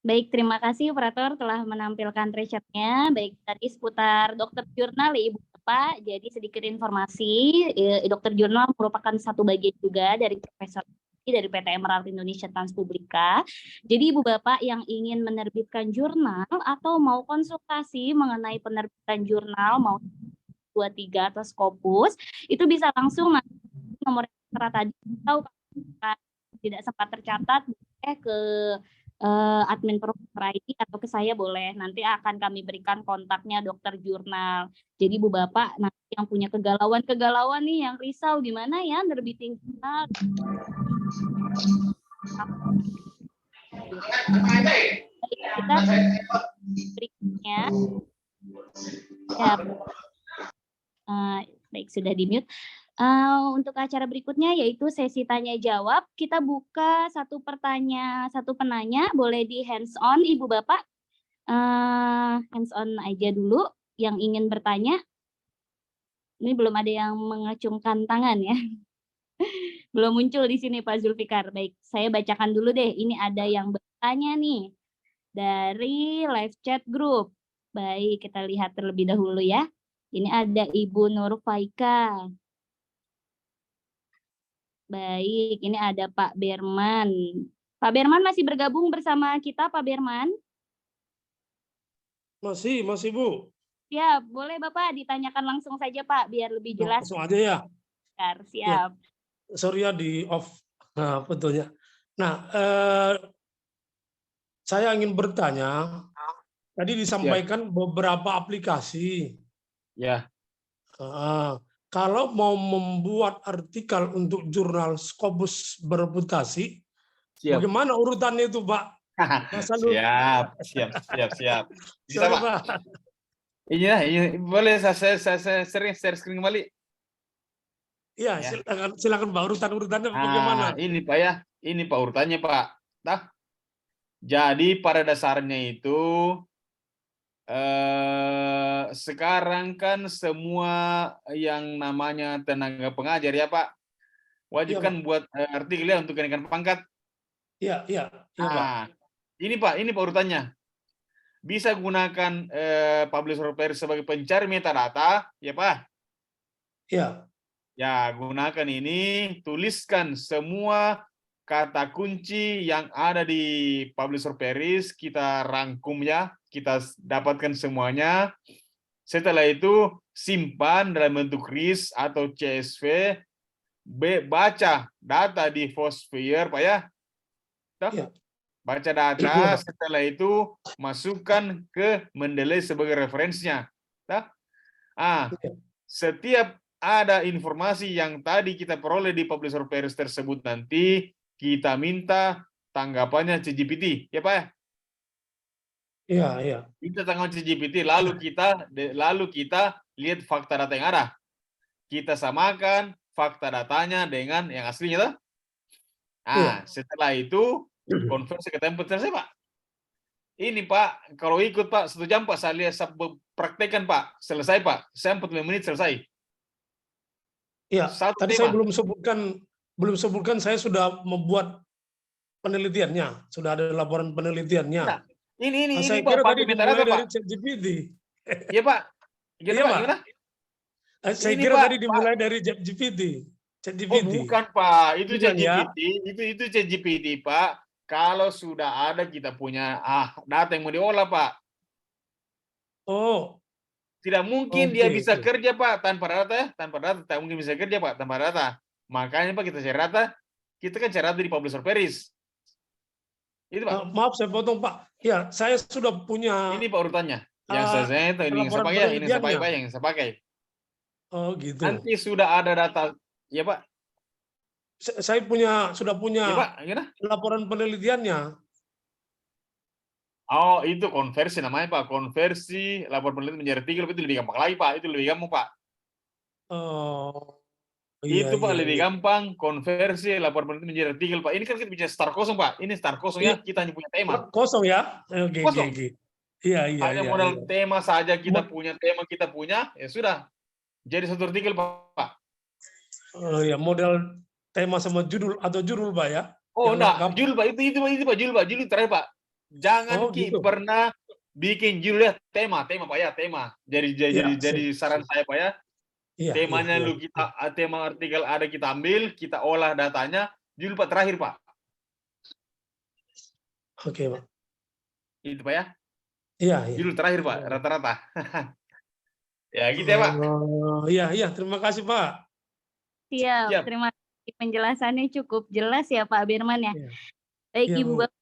[SPEAKER 1] Baik, terima kasih operator telah menampilkan tracernya. Baik, tadi seputar dokter jurnal ya Ibu Bapak. Jadi sedikit informasi, dokter jurnal merupakan satu bagian juga dari Profesor dari PT Emerald Indonesia Transpublika. Jadi Ibu Bapak yang ingin menerbitkan jurnal atau mau konsultasi mengenai penerbitan jurnal, mau 23 atau Scopus, itu bisa langsung nomor yang tadi atau tidak sempat tercatat boleh ke admin Profesor ID atau ke saya boleh. Nanti akan kami berikan kontaknya dokter jurnal. Jadi Bu Bapak nanti yang punya kegalauan nih, yang risau gimana ya nerbitin jurnal. Kita berikutnya. Ya. Baik, sudah di-mute. Untuk acara berikutnya yaitu sesi tanya jawab. Kita buka satu penanya, boleh di hands on Ibu Bapak. Hands on aja dulu yang ingin bertanya. Ini belum ada yang mengacungkan tangan ya. Belum muncul di sini Pak Zulfikar. Baik, saya bacakan dulu deh. Ini ada yang bertanya nih dari live chat group. Baik, kita lihat terlebih dahulu ya. Ini ada Ibu Nur Faika. Baik, ini ada Pak Berman. Pak Berman masih bergabung bersama kita, Pak Berman?
[SPEAKER 5] Masih Bu.
[SPEAKER 1] Siap, boleh Bapak ditanyakan langsung saja Pak, biar lebih jelas.
[SPEAKER 5] Langsung aja ya.
[SPEAKER 1] Siap.
[SPEAKER 5] Ya. Sorry ya di off fotonya. Nah, saya ingin bertanya. Tadi disampaikan beberapa aplikasi.
[SPEAKER 2] Ya.
[SPEAKER 5] Kalau mau membuat artikel untuk jurnal Scopus bereputasi, bagaimana urutannya itu, Pak?
[SPEAKER 2] Siap. Bisa, Pak. Iya, boleh saya sering share screen kembali.
[SPEAKER 5] Iya, silakan Pak, urutannya bagaimana?
[SPEAKER 2] Ini Pak ya, ini Pak urutannya Pak. Nah, jadi pada dasarnya itu sekarang kan semua yang namanya tenaga pengajar ya Pak, wajib kan buat artikel ya untuk kenaikan pangkat.
[SPEAKER 5] Iya Pak.
[SPEAKER 2] Ini Pak urutannya. Bisa gunakan publisher pair sebagai pencari metadata, ya Pak?
[SPEAKER 5] Iya.
[SPEAKER 2] Ya, gunakan ini, tuliskan semua kata kunci yang ada di publisher Paris, kita rangkum ya, kita dapatkan semuanya. Setelah itu simpan dalam bentuk RIS atau CSV, baca data di Foursquare, Pak ya.
[SPEAKER 5] Ya.
[SPEAKER 2] Baca data, setelah itu masukkan ke Mendeley sebagai referensinya. Setiap ada informasi yang tadi kita peroleh di publisher Paris tersebut nanti, kita minta tanggapannya ChatGPT, ya Pak ya?
[SPEAKER 5] Iya, iya.
[SPEAKER 2] Kita tanggapan ChatGPT, lalu kita lihat fakta data yang ada. Kita samakan fakta datanya dengan yang aslinya, toh?
[SPEAKER 5] Iya.
[SPEAKER 2] Setelah itu konversi ke template selesai, Pak. Ini Pak, kalau ikut Pak 1 jam Pak, saya lihat saya praktekkan Pak, selesai Pak, saya 45 menit selesai.
[SPEAKER 5] Iya.
[SPEAKER 2] Satu
[SPEAKER 5] Tadi
[SPEAKER 2] tema.
[SPEAKER 5] saya belum sebutkan saya sudah membuat penelitiannya, sudah ada laporan penelitiannya.
[SPEAKER 2] Nah, ini
[SPEAKER 5] Saya
[SPEAKER 2] Pak,
[SPEAKER 5] kira
[SPEAKER 2] pakai
[SPEAKER 5] tadi
[SPEAKER 2] metadata
[SPEAKER 5] dimulai dari
[SPEAKER 2] Pak.
[SPEAKER 5] ChatGPT.
[SPEAKER 2] Iya Pak.
[SPEAKER 5] Iya, Pak.
[SPEAKER 2] Gimana?
[SPEAKER 5] Saya
[SPEAKER 2] Ini,
[SPEAKER 5] kira
[SPEAKER 2] Pak,
[SPEAKER 5] tadi dimulai dari ChatGPT.
[SPEAKER 2] Oh bukan Pak, itu
[SPEAKER 5] Bukan, ya?
[SPEAKER 2] ChatGPT, itu ChatGPT Pak. Kalau sudah ada kita punya data yang mau diolah Pak.
[SPEAKER 5] Oh,
[SPEAKER 2] Tidak mungkin dia
[SPEAKER 5] oke,
[SPEAKER 2] bisa
[SPEAKER 5] oke.
[SPEAKER 2] kerja Pak tanpa data, tak mungkin bisa kerja Pak tanpa data. Makanya Pak kita cari data, kita kan cari data di Publisher Paris. Itu Pak.
[SPEAKER 5] Maaf saya potong Pak. Ya, saya sudah punya
[SPEAKER 2] Ini Pak urutannya. Yang saya itu ini yang saya
[SPEAKER 5] laporan
[SPEAKER 2] pakai ya, ini yang saya pakai
[SPEAKER 5] penelitiannya.
[SPEAKER 2] Pak, yang saya pakai.
[SPEAKER 5] Oh gitu.
[SPEAKER 2] Nanti sudah ada data, ya Pak.
[SPEAKER 5] Saya sudah
[SPEAKER 2] Ya
[SPEAKER 5] punya
[SPEAKER 2] Pak, gimana?
[SPEAKER 5] laporan penelitiannya.
[SPEAKER 2] Oh, itu konversi namanya Pak. Konversi laporan penelitian menjadi artikel itu lebih gampang lagi Pak. Itu lebih gampang Pak.
[SPEAKER 5] Oh, iya,
[SPEAKER 2] Itu Pak
[SPEAKER 5] iya,
[SPEAKER 2] lebih
[SPEAKER 5] iya.
[SPEAKER 2] gampang konversi laporan penelitian menjadi artikel Pak. Ini kan kita bicara start kosong Pak. Ini start kosong ya.
[SPEAKER 5] Iya.
[SPEAKER 2] Kita hanya punya tema.
[SPEAKER 5] Kosong ya? Oke, oke,
[SPEAKER 2] Kosong.
[SPEAKER 5] oke. Iya, iya,
[SPEAKER 2] Hanya
[SPEAKER 5] iya.
[SPEAKER 2] modal
[SPEAKER 5] iya.
[SPEAKER 2] tema saja kita punya ya sudah. Jadi satu artikel Pak.
[SPEAKER 5] Oh ya, model tema sama judul atau judul Pak ya?
[SPEAKER 2] Oh
[SPEAKER 5] Yang
[SPEAKER 2] enggak,
[SPEAKER 5] lengkap.
[SPEAKER 2] judul Pak. Itu Pak, judul Pak. Judul terakhir Pak. Jangan
[SPEAKER 5] Oh gitu.
[SPEAKER 2] pernah bikin judulnya tema Pak ya, tema. Jadi saran saya Pak ya.
[SPEAKER 5] Iya,
[SPEAKER 2] Temanya
[SPEAKER 5] iya,
[SPEAKER 2] kita tema artikel ada kita ambil, kita olah datanya, judul Pak terakhir Pak.
[SPEAKER 5] Oke Pak.
[SPEAKER 2] Itu Pak ya.
[SPEAKER 5] Iya, iya.
[SPEAKER 2] Judul terakhir Pak, rata-rata. Ya gitu ya Pak.
[SPEAKER 5] Iya, iya. Terima kasih Pak.
[SPEAKER 1] Siap,
[SPEAKER 2] Siap.
[SPEAKER 1] terima kasih penjelasannya cukup jelas ya Pak Birman ya.
[SPEAKER 5] Iya.
[SPEAKER 1] Baik
[SPEAKER 5] Iya,
[SPEAKER 1] Ibu
[SPEAKER 5] Bu.
[SPEAKER 1] Bapak,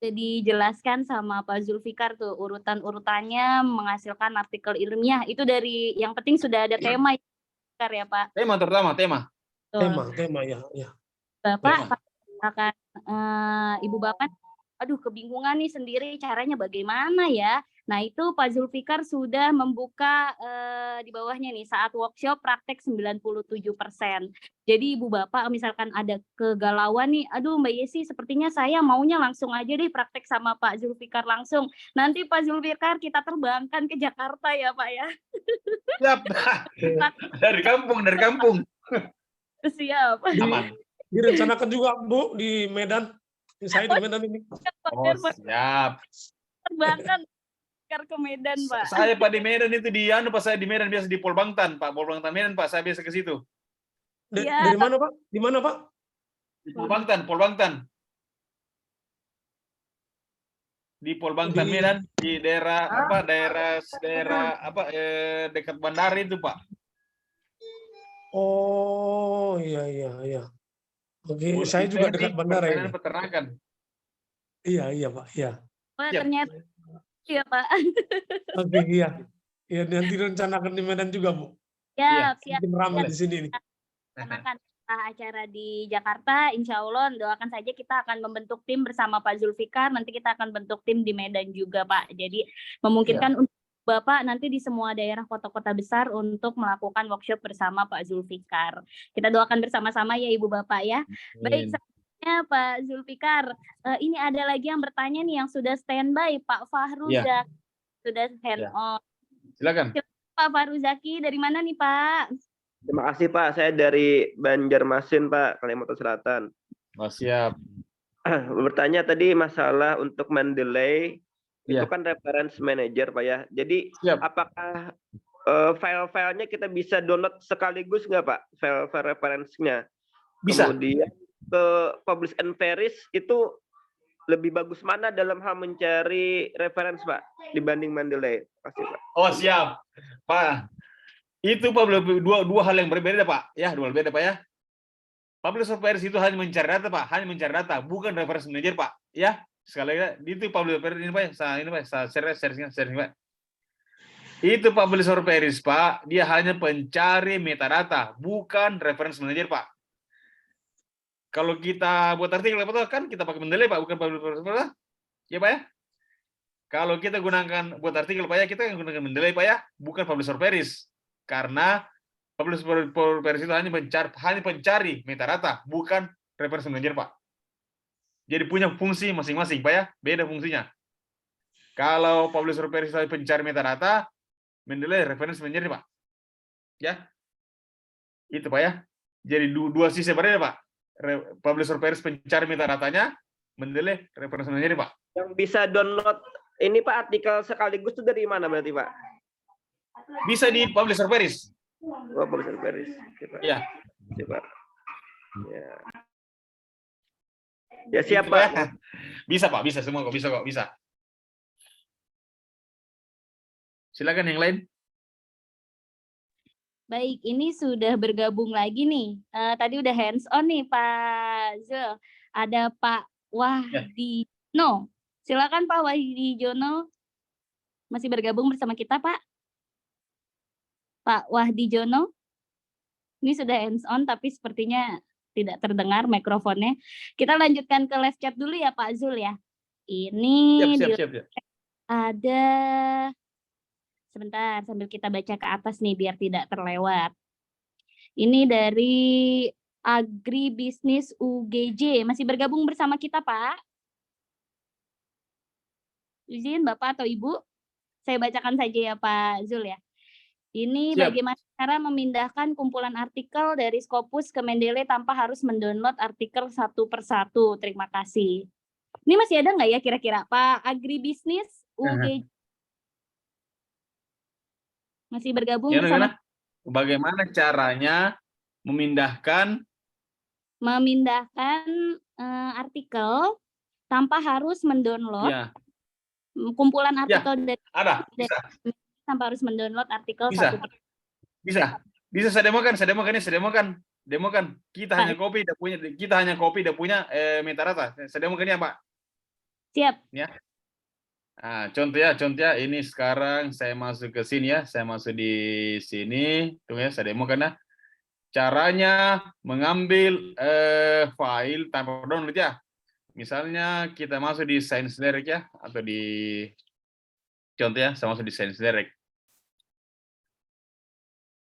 [SPEAKER 1] sudah dijelaskan sama Pak Zulfikar tuh urutan-urutannya menghasilkan artikel ilmiah. Itu dari yang penting sudah ada tema ya Pak.
[SPEAKER 2] Tema terutama, tema.
[SPEAKER 5] Tema ya, ya.
[SPEAKER 1] Bapak akan Ibu Bapak, aduh kebingungan nih sendiri caranya bagaimana ya. Nah itu Pak Zulfikar sudah membuka di bawahnya nih saat workshop praktek 97%. Jadi Ibu Bapak misalkan ada kegalauan nih, aduh Mbak Yesi sepertinya saya maunya langsung aja deh praktek sama Pak Zulfikar langsung. Nanti Pak Zulfikar kita terbangkan ke Jakarta ya Pak ya.
[SPEAKER 2] Siap. Dari kampung.
[SPEAKER 1] Siap.
[SPEAKER 2] Aman.
[SPEAKER 5] Direncanakan juga Bu di Medan. Saya di Medan ini.
[SPEAKER 2] Oh, siap.
[SPEAKER 1] Terbangkan ke Medan Pak.
[SPEAKER 2] Saya Pak di Medan itu Pak saya di Medan biasa di Polbangtan Pak, Polbangtan Medan Pak, saya biasa ke situ.
[SPEAKER 5] Dari mana Pak? Di mana Pak?
[SPEAKER 2] Di Polbangtan. Di Polbangtan Medan, di daerah dekat bandara itu Pak.
[SPEAKER 5] Oh iya. Oke, saya juga dekat bandara ini.
[SPEAKER 2] Peternakan.
[SPEAKER 5] Iya Pak, iya.
[SPEAKER 1] Wah, ternyata iya Pak.
[SPEAKER 5] Oke, iya. Ya nanti rencanakan di Medan juga Bu.
[SPEAKER 1] Siap.
[SPEAKER 5] Mungkin ramai di sini nih.
[SPEAKER 1] Akan acara di Jakarta, insya Allah doakan saja kita akan membentuk tim bersama Pak Zulfikar, nanti kita akan bentuk tim di Medan juga Pak. Jadi memungkinkan untuk Bapak nanti di semua daerah kota-kota besar untuk melakukan workshop bersama Pak Zulfikar. Kita doakan bersama-sama ya Ibu Bapak ya. Baik, selanjutnya Pak Zulfikar, ini ada lagi yang bertanya nih yang sudah standby, Pak Fahruzaki sudah hand on.
[SPEAKER 2] Silakan.
[SPEAKER 1] Pak Fahruzaki dari mana nih Pak?
[SPEAKER 6] Terima kasih Pak, saya dari Banjarmasin Pak, Kalimantan Selatan.
[SPEAKER 2] Oh, siap.
[SPEAKER 6] Bertanya tadi masalah untuk Mendeley, itu kan reference manager Pak ya. Jadi apakah file-filenya kita bisa download sekaligus nggak Pak, file-file referensinya?
[SPEAKER 2] Bisa.
[SPEAKER 6] Kemudian ke Publish and Paris itu lebih bagus mana dalam hal mencari reference Pak dibanding Mendeley? Terima kasih Pak.
[SPEAKER 2] Oh siap, Pak. Itu Pak dua hal yang berbeda Pak. Ya, dua hal berbeda Pak ya. Publisher Paris itu hanya mencari data Pak, bukan reference manager Pak. Ya, sekali lagi itu Publisher Paris ini Pak. Saya sharing Pak. Itu Publisher Paris Pak, dia hanya pencari metadata, bukan reference manager Pak. kalau kita buat artikel kan kita pakai Mendeley Pak, bukan publish Pak. Ya Pak ya. Kalau kita gunakan buat artikel Pak ya, kita gunakan Mendeley Pak ya, bukan publisher Paris. Karena publisher Paris itu hanya pencari metadata, bukan reference manager Pak. Jadi punya fungsi masing-masing Pak ya, beda fungsinya. Kalau publisher Paris pencari metadata, Mendeley reference manager Pak. Ya. Itu Pak ya. Jadi dua sisi berbeda Pak. Publisher Paris pencari metadatanya, Mendeley reference manager Pak.
[SPEAKER 6] Yang bisa download ini Pak artikel sekaligus itu dari mana berarti Pak?
[SPEAKER 2] Bisa di publisher Paris.
[SPEAKER 6] Oh, publisher Paris. Oke, Pak.
[SPEAKER 2] Ya.
[SPEAKER 6] Oke, Pak. Ya. Ya siap Pak.
[SPEAKER 2] Ya. Bisa Pak, bisa semua kok, bisa kok, bisa. Silakan yang lain.
[SPEAKER 1] Baik, ini sudah bergabung lagi nih. Tadi udah hands on nih Pak Zul. Ada Pak Wahdiono. Silakan Pak Wahdiono. Masih bergabung bersama kita Pak? Pak Wahdiono. Ini sudah hands on tapi sepertinya tidak terdengar mikrofonnya. Kita lanjutkan ke live chat dulu ya Pak Zul ya. Ini
[SPEAKER 2] siap.
[SPEAKER 1] ada, sebentar sambil kita baca ke atas nih biar tidak terlewat. Ini dari Agribisnis UGJ. Masih bergabung bersama kita Pak? Izin Bapak atau Ibu? Saya bacakan saja ya Pak Zul ya. Ini
[SPEAKER 2] Siap.
[SPEAKER 1] Bagaimana cara memindahkan kumpulan artikel dari Scopus ke Mendeley tanpa harus mendownload artikel satu persatu. Terima kasih. Ini masih ada nggak ya kira-kira Pak Agribisnis UGJ? Masih bergabung bersama.
[SPEAKER 2] Bagaimana caranya memindahkan
[SPEAKER 1] artikel tanpa harus mendownload kumpulan artikel dari
[SPEAKER 2] bisa.
[SPEAKER 1] tanpa harus mendownload artikel
[SPEAKER 2] Bisa.
[SPEAKER 1] satu.
[SPEAKER 2] Bisa saya demokan. Kita hanya copy dan punya metadata. Saya demokan ya Pak.
[SPEAKER 1] Siap.
[SPEAKER 2] Ya. Nah, contoh ya, ini sekarang saya masuk ke sini ya, saya masuk di sini, tunggu ya, saya demokan ya. Caranya mengambil file tanpa download ya. Misalnya kita masuk di Science Direct ya, atau di contoh ya, saya masuk di Science Direct.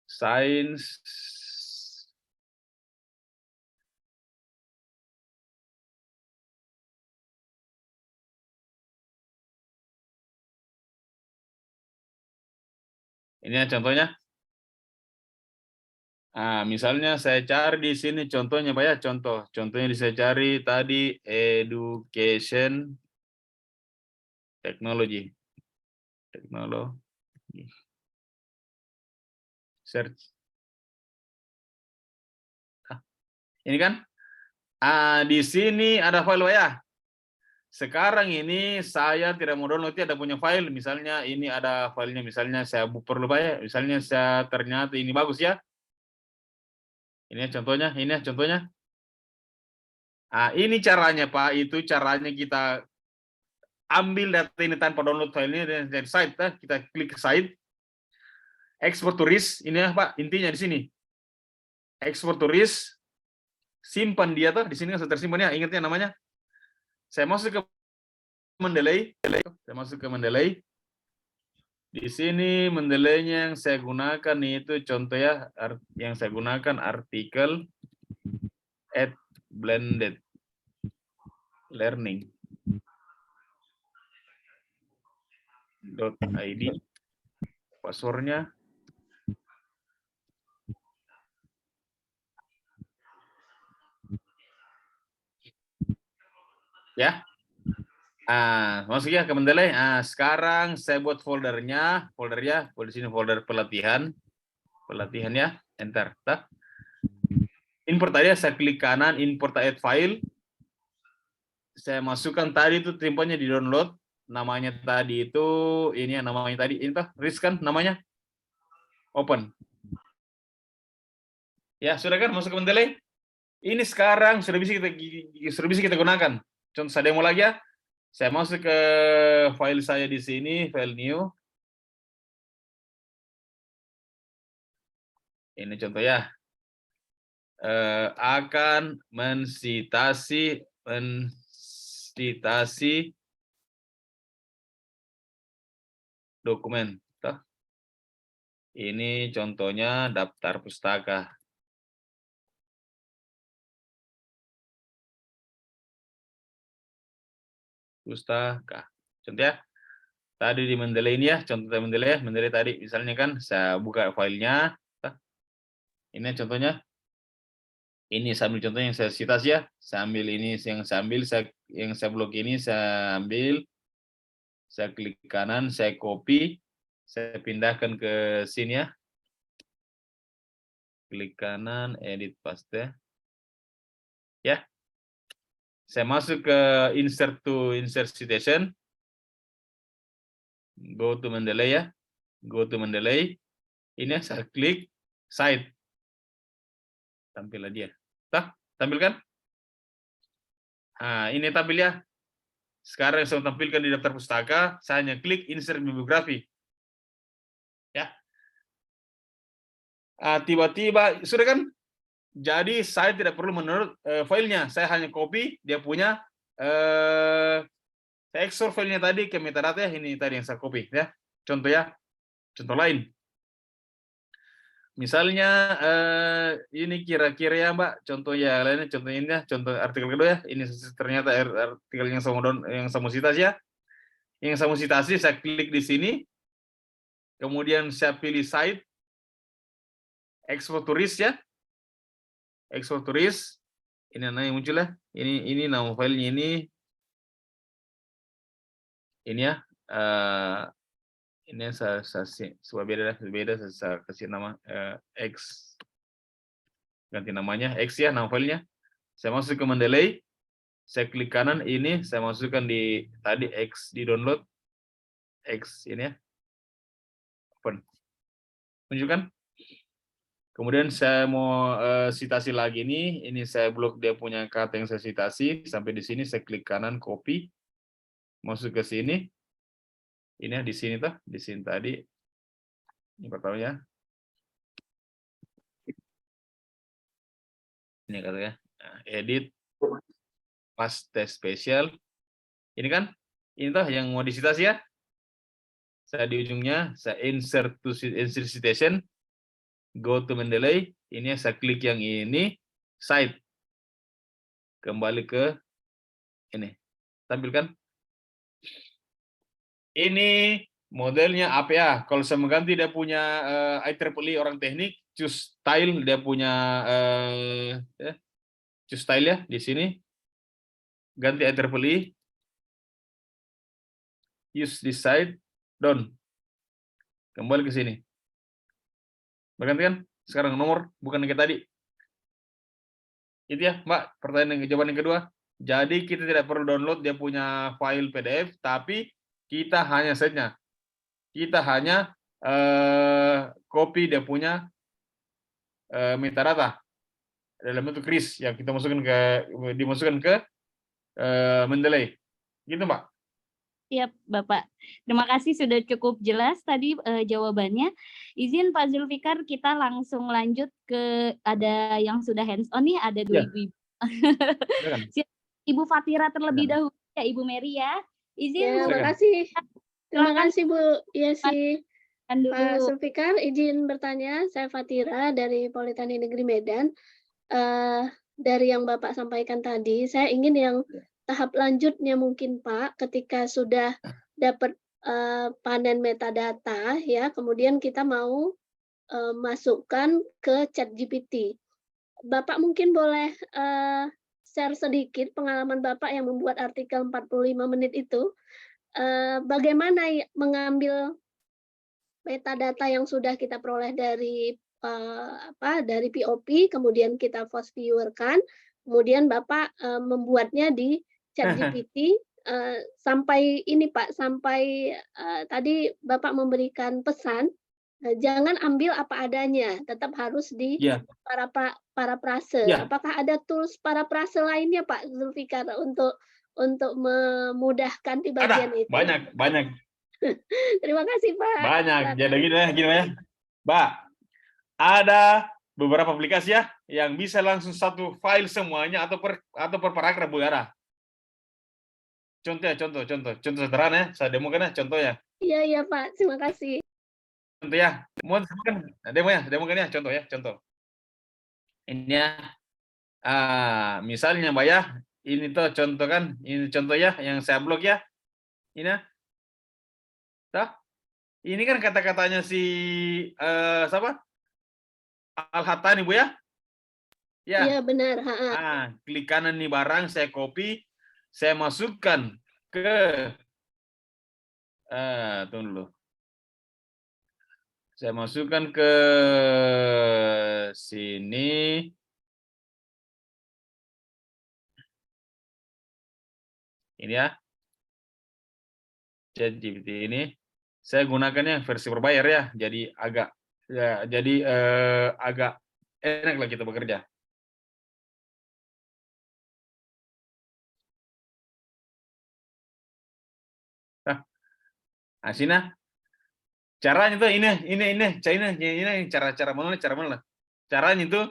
[SPEAKER 2] Science ini ya contohnya. Nah, misalnya saya cari di sini contohnya Pak ya, contohnya saya cari tadi education technology. Search. Ini kan di sini ada file Pak ya. Sekarang ini saya tidak mau download, ada punya file, misalnya ini ada filenya, misalnya saya perlu Pak ya, misalnya saya ternyata ini bagus ya. Ini contohnya, Nah, ini caranya Pak, itu caranya kita ambil data ini tanpa download filenya dari site, kita klik ke site, export to RIS, ini ya Pak, intinya di sini. Export to RIS, simpan dia tuh, di sini sudah tersimpan ya, ingatnya namanya. Saya masuk ke Mendeley, Di sini Mendeley-nya yang saya gunakan itu contoh ya, yang saya gunakan artikel at blended learning .id, passwordnya ya. Masuk ya ke Mendeley. Sekarang saya buat foldernya, di sini folder pelatihan ya, enter. Import tadi saya klik kanan, import add file. Saya masukkan tadi itu tempatnya di download, namanya tadi itu ini ya, namanya tadi ini RIS kan namanya. Open. Ya, sudah kan masuk ke Mendeley? Ini sekarang sudah bisa kita gunakan. Contoh saya demo lagi ya. Saya masuk ke file saya di sini, file new. Ini contoh ya. akan mensitasi dokumen. Toh. Ini contohnya daftar pustaka. Pustaka. Contoh ya. Tadi di Mendeley ini ya, contoh Mendeley ya. Mendeley tadi misalnya kan saya buka filenya. Ini contohnya. Ini saya ambil contohnya yang saya citasi ya. Saya ambil ini yang saya ambil, yang saya blok ini saya ambil. Saya klik kanan, saya copy, saya pindahkan ke sini ya. Klik kanan, edit paste. Ya. Saya masuk ke insert citation. Go to Mendeley ya. Go to Mendeley. Ini saya klik cite. Tampillah dia. Tampil kan? Nah, ini tampil ya. Sekarang yang saya tampilkan di daftar pustaka, saya hanya klik insert bibliografi. Ya. Tiba-tiba sudah kan? Jadi saya tidak perlu menurut filenya, saya hanya copy dia punya saya ekspor filenya tadi ke metadata ya, ini tadi yang saya copy ya. Contoh ya. Contoh lain. Misalnya ini kira-kira ya Mbak, contoh ya lainnya, contoh artikel kedua ya. Ini ternyata artikel yang saya mau citasi ya. Yang saya mau citasi saya klik di sini. Kemudian saya pilih site export turis ya. Export turis. Ini yang muncul ya. Ini nama filenya ini. Ini ya. Ini saya beda saya kasih nama X, ganti namanya X ya nama filenya. Saya masuk ke Mendeley, saya klik kanan ini, saya masukkan di tadi X di download X ini ya, open, tunjukkan. Kemudian saya mau citasi lagi ini saya blok dia punya kata yang saya citasi sampai di sini, saya klik kanan copy, masuk ke sini. Ini ya, di sini tuh, di sini tadi. Ini pertamanya. Ini katanya, edit, paste spesial. Ini kan, ini tuh yang mau disitasi ya. Saya di ujungnya, saya insert citation, go to Mendeley. Ini saya klik yang ini, cite. Kembali ke ini, tampilkan. Ini modelnya APA. Kalau saya mengganti dia punya IEEE orang teknik, choose style dia punya choose style ya di sini. Ganti IEEE. Use this side, done. Kembali ke sini. Berganti kan? Sekarang nomor bukan yang tadi. Itu ya, Mbak. Jawaban yang kedua. Jadi kita tidak perlu download dia punya file PDF, tapi kita hanya setnya. Kita hanya copy dia punya metadata dalam bentuk kris yang kita dimasukkan ke Mendeley. Gitu, Mbak.
[SPEAKER 1] Siap, Bapak. Terima kasih sudah cukup jelas tadi jawabannya. Izin Pak Zulfikar, kita langsung lanjut ke ada yang sudah hands on nih, ada dua ibu. Ibu Fatira terlebih dahulu ya, Ibu Mary ya. Izin
[SPEAKER 7] ya,
[SPEAKER 1] Bu.
[SPEAKER 7] Terima kasih Bu Yesi. Pak Zulfikar, izin bertanya. Saya Fatira dari Politeknik Negeri Medan. Dari yang Bapak sampaikan tadi, saya ingin yang tahap lanjutnya mungkin Pak, ketika sudah dapat panen metadata, ya, kemudian kita mau masukkan ke ChatGPT. Bapak mungkin boleh share sedikit pengalaman Bapak yang membuat artikel 45 menit itu, bagaimana mengambil metadata yang sudah kita peroleh dari dari POP, kemudian kita fast viewer-kan, kemudian Bapak membuatnya di ChatGPT sampai ini Pak, sampai tadi Bapak memberikan pesan, jangan ambil apa adanya, tetap harus di paraphrase. Apakah ada tools paraphrase lainnya Pak Zulfikar untuk memudahkan di bagian itu?
[SPEAKER 2] Banyak.
[SPEAKER 7] Terima kasih Pak.
[SPEAKER 2] Banyak. Jadi gini ya, Mbak. Ada beberapa aplikasi ya yang bisa langsung satu file semuanya atau per paragraf Bu Yara? Contoh sederhana ya, saya demokan ya contohnya.
[SPEAKER 7] Iya Pak, terima kasih.
[SPEAKER 2] Contoh ya, mau demokan ya contoh. Ini ya, misalnya Mbak ya, ini tuh contoh kan, ini contoh ya yang saya blok ya, ini ya. Ini kan kata-katanya si siapa? Al-Hattani Bu ya? Ya.
[SPEAKER 7] Iya benar.
[SPEAKER 2] Klik kanan nih barang, saya copy, saya masukkan ke tunggu dulu. Saya masukkan ke sini. Ini ya. ChatGPT ini saya gunakannya versi berbayar ya. Jadi agak agak enak lah kita bekerja. Sini caranya tuh ini cara mana. Caranya itu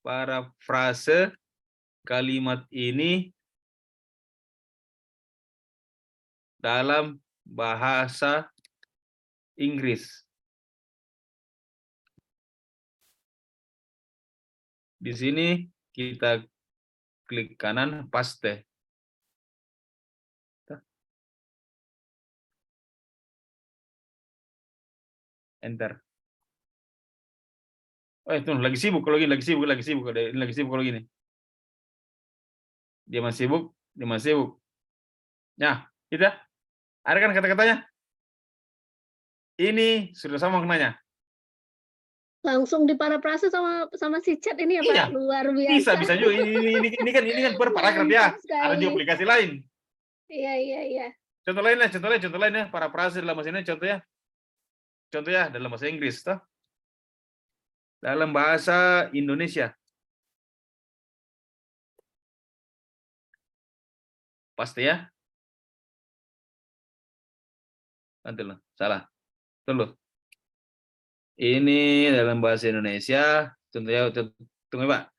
[SPEAKER 2] parafrase kalimat ini dalam bahasa Inggris. Di sini kita klik kanan, paste. Enter. Oh, itu lagi sibuk kalau gini, lagi sibuk kalau gini. Dia masih sibuk. Nah, itu ya. Ada kan kata-katanya? Ini sudah sama maknanya.
[SPEAKER 7] Langsung diparafrase sama si chat ini ya Pak,
[SPEAKER 2] Iya,
[SPEAKER 7] luar biasa.
[SPEAKER 2] Bisa juga. Ini kan per paragraf ya. Ada di aplikasi lain.
[SPEAKER 7] Iya.
[SPEAKER 2] Contoh lainnya, parafrase dalam bahasa ini contoh ya dalam bahasa Inggris toh. Dalam bahasa Indonesia. Pasti ya. Nanti loh, salah. Tunggu. Ini dalam bahasa Indonesia, contohnya tunggu Pak.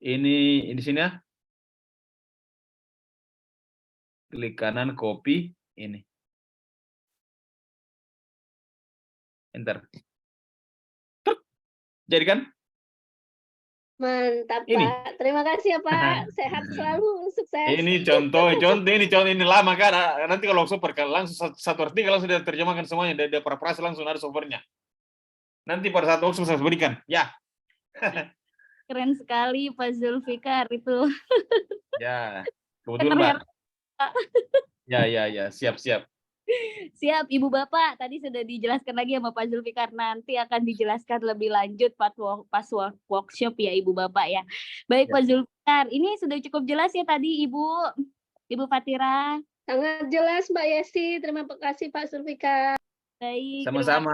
[SPEAKER 2] Ini di sini ya. Klik kanan, copy ini. Enter. Jadi kan?
[SPEAKER 7] Mantap
[SPEAKER 2] Ini.
[SPEAKER 7] Pak. Terima kasih ya Pak. Sehat selalu, sukses.
[SPEAKER 2] Ini contoh ini lama kan. Nanti kalau software langsung satu artikel langsung dia terjemahkan semuanya, dia parafrase langsung ada softwarenya. Nanti pada saat workshop saya berikan. Ya.
[SPEAKER 1] Keren sekali Pak Zulfikar itu.
[SPEAKER 2] Ya. Kebetulan Mbak. Ya. Siap.
[SPEAKER 1] Siap, Ibu Bapak. Tadi sudah dijelaskan lagi sama Pak Zulfikar. Nanti akan dijelaskan lebih lanjut pas workshop ya Ibu Bapak ya. Baik ya. Pak Zulfikar, ini sudah cukup jelas ya tadi Ibu Fatira.
[SPEAKER 7] Sangat jelas Mbak Yesi. Terima kasih Pak Zulfikar.
[SPEAKER 1] Baik.
[SPEAKER 2] Sama-sama.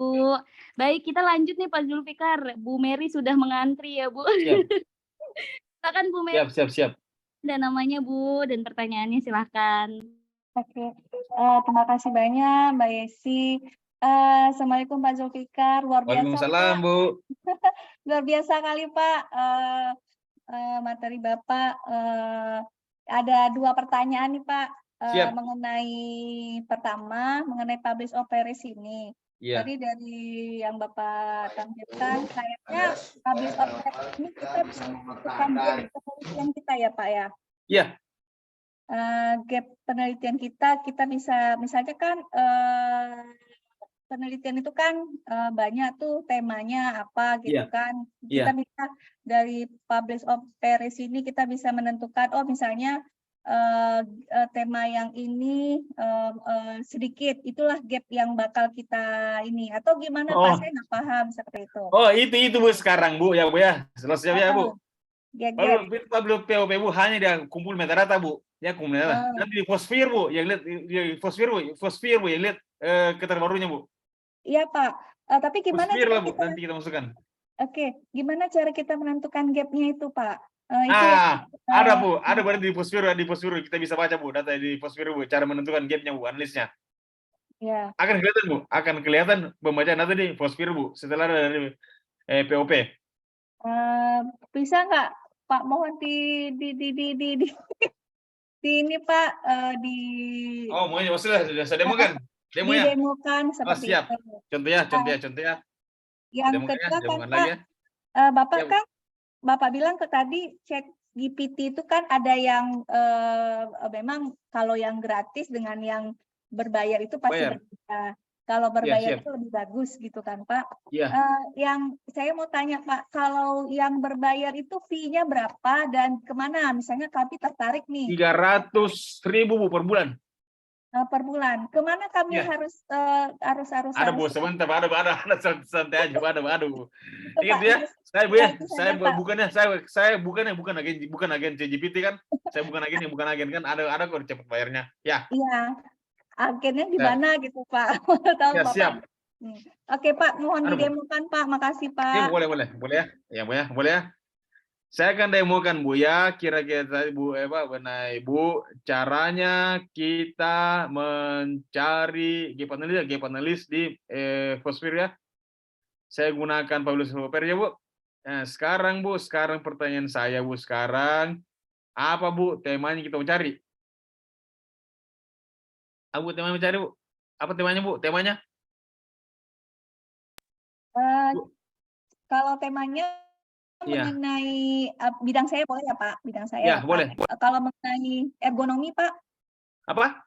[SPEAKER 1] Bu. Baik, kita lanjut nih Pak Zulfikar. Bu Mary sudah mengantri ya Bu. Silakan Bu Mary.
[SPEAKER 2] Siap.
[SPEAKER 1] Dan namanya Bu dan pertanyaannya silahkan.
[SPEAKER 8] Oke, terima kasih banyak Mbak Yesi. Assalamualaikum Pak Zulfikar, luar biasa.
[SPEAKER 2] Waalaikumsalam Bu.
[SPEAKER 8] Luar biasa kali Pak, materi Bapak. Ada 2 pertanyaan nih Pak. Mengenai publish of Paris ini.
[SPEAKER 2] Yeah.
[SPEAKER 8] Tadi dari yang Bapak tampilkan, kayaknya publish of Paris ini kita bisa menentukan penelitian kita ya Pak ya?
[SPEAKER 2] Iya.
[SPEAKER 8] Gap penelitian kita bisa, misalnya kan penelitian itu kan banyak tuh temanya apa gitu kan. Kita bisa dari publish of Paris ini kita bisa menentukan, oh misalnya tema yang ini sedikit, itulah gap yang bakal kita ini, atau gimana Pak, saya nggak paham seperti itu.
[SPEAKER 2] Oh itu Bu sekarang Bu ya selesai ya Bu. Baru POP Bu hanya dia kumpul metadata Bu, ya kumpul metadata. Nanti di fosfir Bu, yang lihat di fosfir Bu yang lihat keterbarunya Bu.
[SPEAKER 8] Iya Pak, tapi gimana
[SPEAKER 2] fosfir lah Bu, nanti kita masukkan.
[SPEAKER 8] Oke, gimana cara kita menentukan gapnya itu Pak?
[SPEAKER 2] Ada Bu, ada berarti di fosfir kita bisa baca Bu, data di fosfir Bu, cara menentukan gapnya Bu, analisnya.
[SPEAKER 8] Ya.
[SPEAKER 2] Akan kelihatan Bu, akan kelihatan pembacaan data di Fosfir Bu, setelah dari POP.
[SPEAKER 8] Bisa nggak Pak, mohon di ini Pak, di
[SPEAKER 2] Oh, maunya sudah saya demokan. Demonya.
[SPEAKER 8] didemokan
[SPEAKER 2] Oh,
[SPEAKER 8] seperti
[SPEAKER 2] siap.
[SPEAKER 8] itu.
[SPEAKER 2] Contohnya.
[SPEAKER 8] Yang
[SPEAKER 2] Demokan ya,
[SPEAKER 8] kedua kan
[SPEAKER 2] demokan
[SPEAKER 8] Pak,
[SPEAKER 2] lagi ya.
[SPEAKER 8] Bapak
[SPEAKER 2] Ya, Bu.
[SPEAKER 8] kan Bapak bilang ke tadi cek GPT itu kan ada yang memang kalau yang gratis dengan yang berbayar itu pasti
[SPEAKER 2] Bayar.
[SPEAKER 8] berbeda. Kalau berbayar
[SPEAKER 2] siap.
[SPEAKER 8] itu lebih bagus gitu kan Pak.
[SPEAKER 2] Iya.
[SPEAKER 8] Yang saya mau tanya Pak, kalau yang berbayar itu fee-nya berapa dan kemana? Misalnya kami tertarik nih
[SPEAKER 2] 300.000 Bu per bulan.
[SPEAKER 8] per bulan. Kemana kami
[SPEAKER 2] Iya.
[SPEAKER 8] harus
[SPEAKER 2] Ada Bu, sebentar, ada santai aja, ada Bu.
[SPEAKER 8] Itu,
[SPEAKER 2] Ingat
[SPEAKER 8] Pak,
[SPEAKER 2] ya, saya Bu ya,
[SPEAKER 8] gratis
[SPEAKER 2] saya
[SPEAKER 8] aja, Pak.
[SPEAKER 2] bukan agen CGPT kan, saya bukan agen kan, ada kok cepat bayarnya. Ya.
[SPEAKER 8] Iya, agennya di mana gitu Pak? Tahu
[SPEAKER 2] Ya,
[SPEAKER 8] Bapak.
[SPEAKER 2] siap.
[SPEAKER 8] Oke Pak, mohon
[SPEAKER 2] Ada, Bu.
[SPEAKER 8] didemokan Pak. Makasih
[SPEAKER 2] Ya,
[SPEAKER 8] Pak.
[SPEAKER 2] boleh ya. Ya, Bu ya, boleh ya. Saya akan demokan Bu ya, kira-kira tadi Bu benar Ibu, caranya kita mencari gap analis di Fosfir ya. Saya gunakan Publish Developer ya Bu. Nah, sekarang pertanyaan saya Bu, sekarang apa Bu temanya kita mau cari? Apa temanya mencari Bu? Apa temanya Bu? Temanya?
[SPEAKER 8] Kalau temanya mengenai bidang saya boleh ya Pak? Bidang saya
[SPEAKER 2] ya,
[SPEAKER 8] Pak.
[SPEAKER 2] boleh.
[SPEAKER 8] Kalau mengenai ergonomi Pak?
[SPEAKER 2] Apa?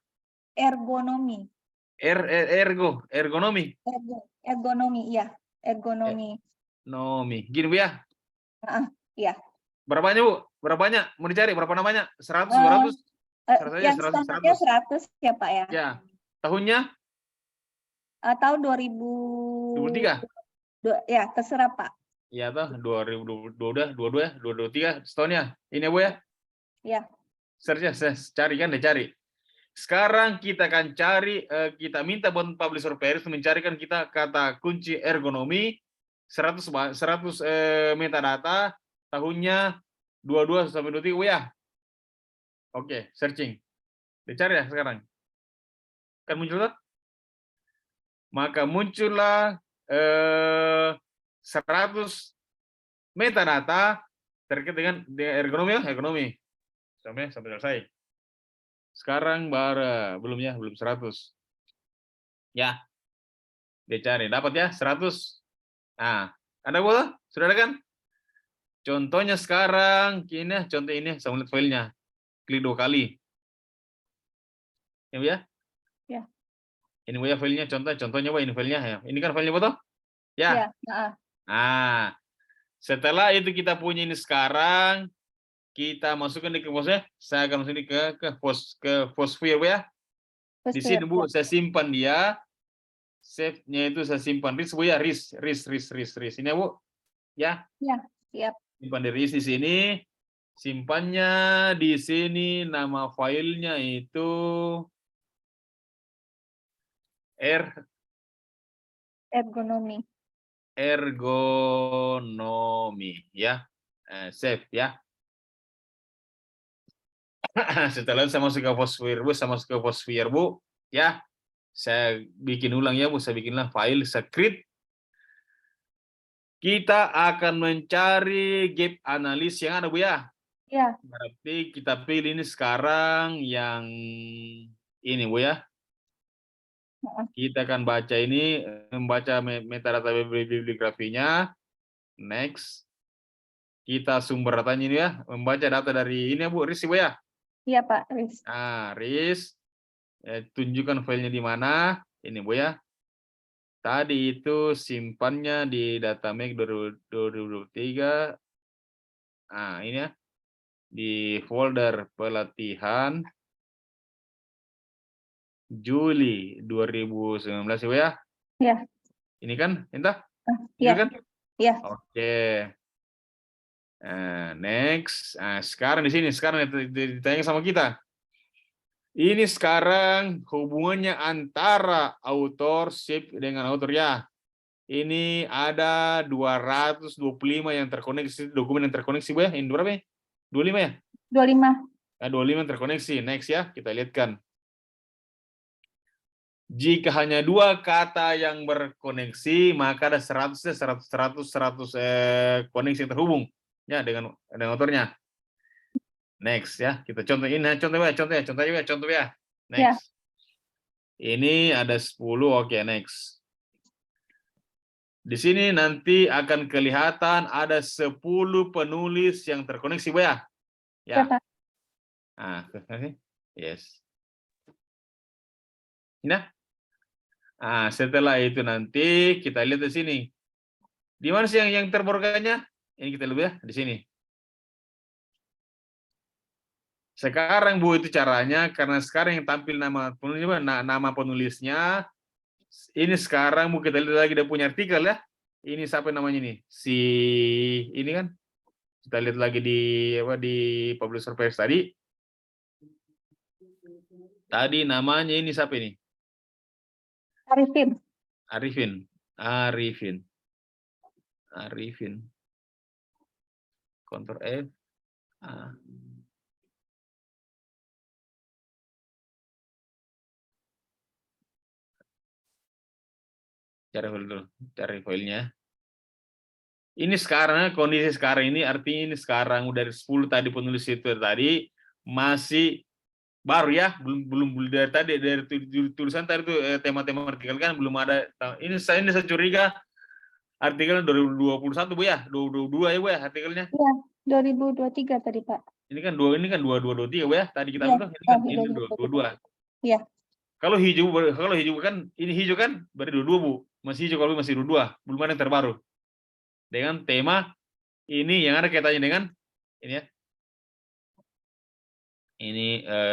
[SPEAKER 8] Ergonomi.
[SPEAKER 2] Ergonomi.
[SPEAKER 8] Ergonomi, iya. Ergonomi.
[SPEAKER 2] Gini Bu ya?
[SPEAKER 8] Iya.
[SPEAKER 2] Berapa banyak Bu? Berapa banyak? Mau dicari berapa namanya? 100, 200? 100
[SPEAKER 8] yang standarnya 100 ya Pak ya?
[SPEAKER 2] Ya. Tahunnya?
[SPEAKER 8] Tahun 2023. Ya, terserah Pak.
[SPEAKER 2] Iya toh, 2022, 2023 setahunnya. Ini Bu ya?
[SPEAKER 8] Ya.
[SPEAKER 2] Search ya, saya cari kan, dicari. Sekarang kita akan cari, kita minta buat publisher Paris mencarikan kita kata kunci ergonomi 100 metadata tahunnya 22 sampai 23 Bu ya. Oke, searching. Dicari ya sekarang. Kan muncul tuh? Maka muncullah 100 metadata terkait dengan ergonomi ya, ergonomi. Sampai selesai. Sekarang belum 100. Ya. Dicari, dapat ya 100. Nah, ada boleh? Sudah ada kan? Contohnya sekarang, contoh ini, saya lihat filenya. Klik 2 kali. Ya.
[SPEAKER 8] Ya.
[SPEAKER 2] Ini Bu ya filenya, contohnya Bu, ini filenya ya. Ini kan filenya Bu toh? Ya. Nah, setelah itu kita punya ini sekarang, kita masukkan di Fosfir. Saya akan masukin ke Fosfir Bu ya. Di sini Bu, saya simpan dia. Save-nya itu saya simpan RIS Bu ya, RIS. Ini ya Bu. Ya.
[SPEAKER 8] Ya, siap.
[SPEAKER 2] Simpan di RIS di sini. Simpannya di sini, nama filenya itu ergonomi ya. Save ya. Setelah saya masuk ke Fosfir Bu, ya. Saya bikin ulang ya Bu, saya bikinlah file script. Kita akan mencari gap analis yang ada Bu ya.
[SPEAKER 8] Ya.
[SPEAKER 2] Berarti kita pilih ini sekarang yang ini Bu ya. Kita akan baca ini, membaca metadata bibliografinya. Next. Kita sumber datanya ini ya, membaca data dari ini ya Bu, RIS Bu ya.
[SPEAKER 8] Iya Pak, RIS.
[SPEAKER 2] Nah, RIS. Tunjukkan filenya di mana. Ini Bu ya. Tadi itu simpannya di Datamax 2023. Nah, ini ya. Di folder pelatihan Juli 2019 ya.
[SPEAKER 8] Iya.
[SPEAKER 2] Ini kan, entah?
[SPEAKER 8] Iya.
[SPEAKER 2] Kan?
[SPEAKER 8] Iya.
[SPEAKER 2] Oke. Next. Sekarang di sini, sekarang ditanya sama kita. Ini sekarang hubungannya antara authorship dengan author ya. Ini ada 225 yang terkoneksi, dokumen yang terkoneksi Bu ya. Ini berapa ya? 25 ya?
[SPEAKER 8] 25.
[SPEAKER 2] 25 yang terkoneksi. Next ya, kita lihatkan. Jika hanya 2 kata yang berkoneksi, maka ada 100 koneksi yang terhubung ya dengan autornya. Next ya, kita contoh ini contoh ya. Next. Ini ada 10, oke, next. Di sini nanti akan kelihatan ada 10 penulis yang terkoneksi, Bu ya. Ya. Nah, yes. Nah, setelah itu nanti kita lihat di sini. Di mana sih yang terborganya? Ini kita lihat ya, di sini. Sekarang Bu itu caranya, karena sekarang yang tampil nama penulisnya. Ini sekarang Bu kita lihat lagi dia punya artikel ya. Ini siapa namanya nih? Si ini kan. Kita lihat lagi di publisher page tadi. Tadi namanya ini siapa ini? Arifin. Ctrl F. Cari filenya. Ini sekarang kondisi sekarang ini artinya ini sekarang dari 10 tadi penulis itu tadi masih baru ya, belum dari tadi dari tulisan tadi itu tema-tema artikel kan belum ada. Ini saya curiga artikelnya 2021 Bu ya, 2022 ya Bu ya artikelnya.
[SPEAKER 8] Iya, 2023 tadi Pak.
[SPEAKER 2] Ini kan 2223 Bu ya, tadi kita bilang ini 22.
[SPEAKER 8] Iya.
[SPEAKER 2] Kalau hijau kan ini hijau kan berarti 22 Bu. Masih hijau kalau masih 22, belum ada yang terbaru. Dengan tema ini yang ada kaitannya dengan ini ya. Ini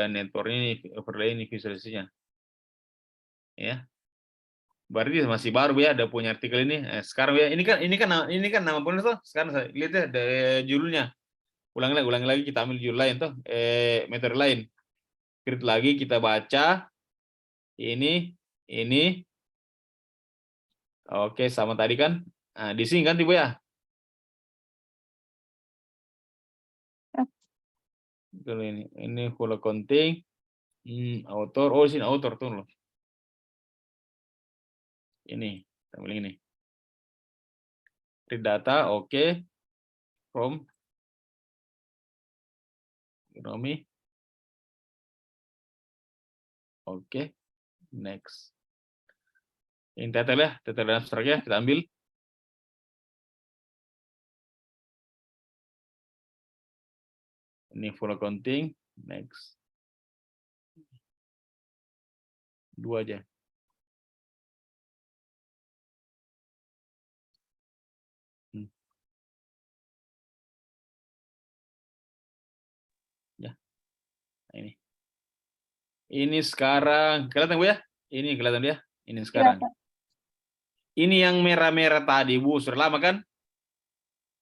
[SPEAKER 2] networknya ini overlay ini visualisasinya. Ya. Berarti masih baru ya, ada punya artikel ini. Sekarang ya, ini kan nama penulis tuh. Sekarang saya lihat ya judulnya. Ulangi lagi kita ambil judul lain tuh, metode lain. Create lagi kita baca. Ini. Oke, sama tadi kan. Nah, di sini kan Ibu ya. Kalau ini full accounting, author, sini author tuh loh. Ini, tampil ini. Read data, oke. From economy. Oke. Next. Ini data ya, data dan abstrak ya, kita ambil. Ini full accounting, next. 2 aja. Ya. Nah, ini sekarang kelihatan Bu ya? Ini kelihatan ya? Ini sekarang. Ini yang merah-merah tadi Bu, sudah lama kan?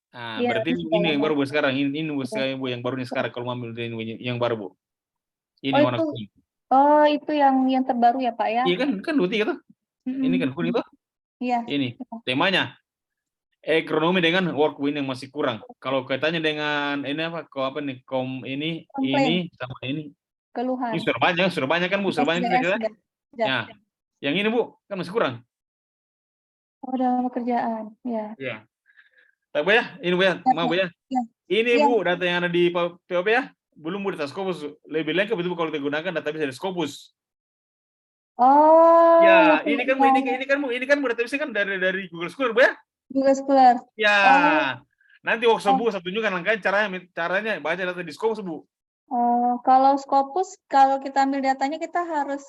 [SPEAKER 2] Nah, berarti ini yang baru Bu sekarang. Ini Bu yang baru nih sekarang kalau mau ambil ini yang baru Bu. Ini warna kuning.
[SPEAKER 8] Oh, itu yang terbaru ya Pak ya?
[SPEAKER 2] Iya kan 23 tuh. Ini kan kuning tuh.
[SPEAKER 8] Iya.
[SPEAKER 2] Ini temanya ekonomi dengan work win yang masih kurang. Kalau kaitannya dengan ini apa? Ini sama ini.
[SPEAKER 8] Keluhan.
[SPEAKER 2] Ini sudah banyak kan Bu, sudah banyak kita. Ya. Yang ini Bu kan masih kurang.
[SPEAKER 8] Oh, dalam pekerjaan, ya.
[SPEAKER 2] Iya. Tak Bu ya, ini Bu ya, mau Bu ya. Ini Bu data yang ada di POP ya, belum Bu data Scopus. Lebih lengkap itu kalau digunakan database dari Scopus.
[SPEAKER 8] Oh.
[SPEAKER 2] Ya, ini kan Bu database kan dari Google Scholar Bu ya.
[SPEAKER 8] Google Scholar.
[SPEAKER 2] Ya. Nanti workshop Bu saya tunjukkan caranya baca data di Scopus Bu.
[SPEAKER 8] Kalau Scopus, kalau kita ambil datanya kita harus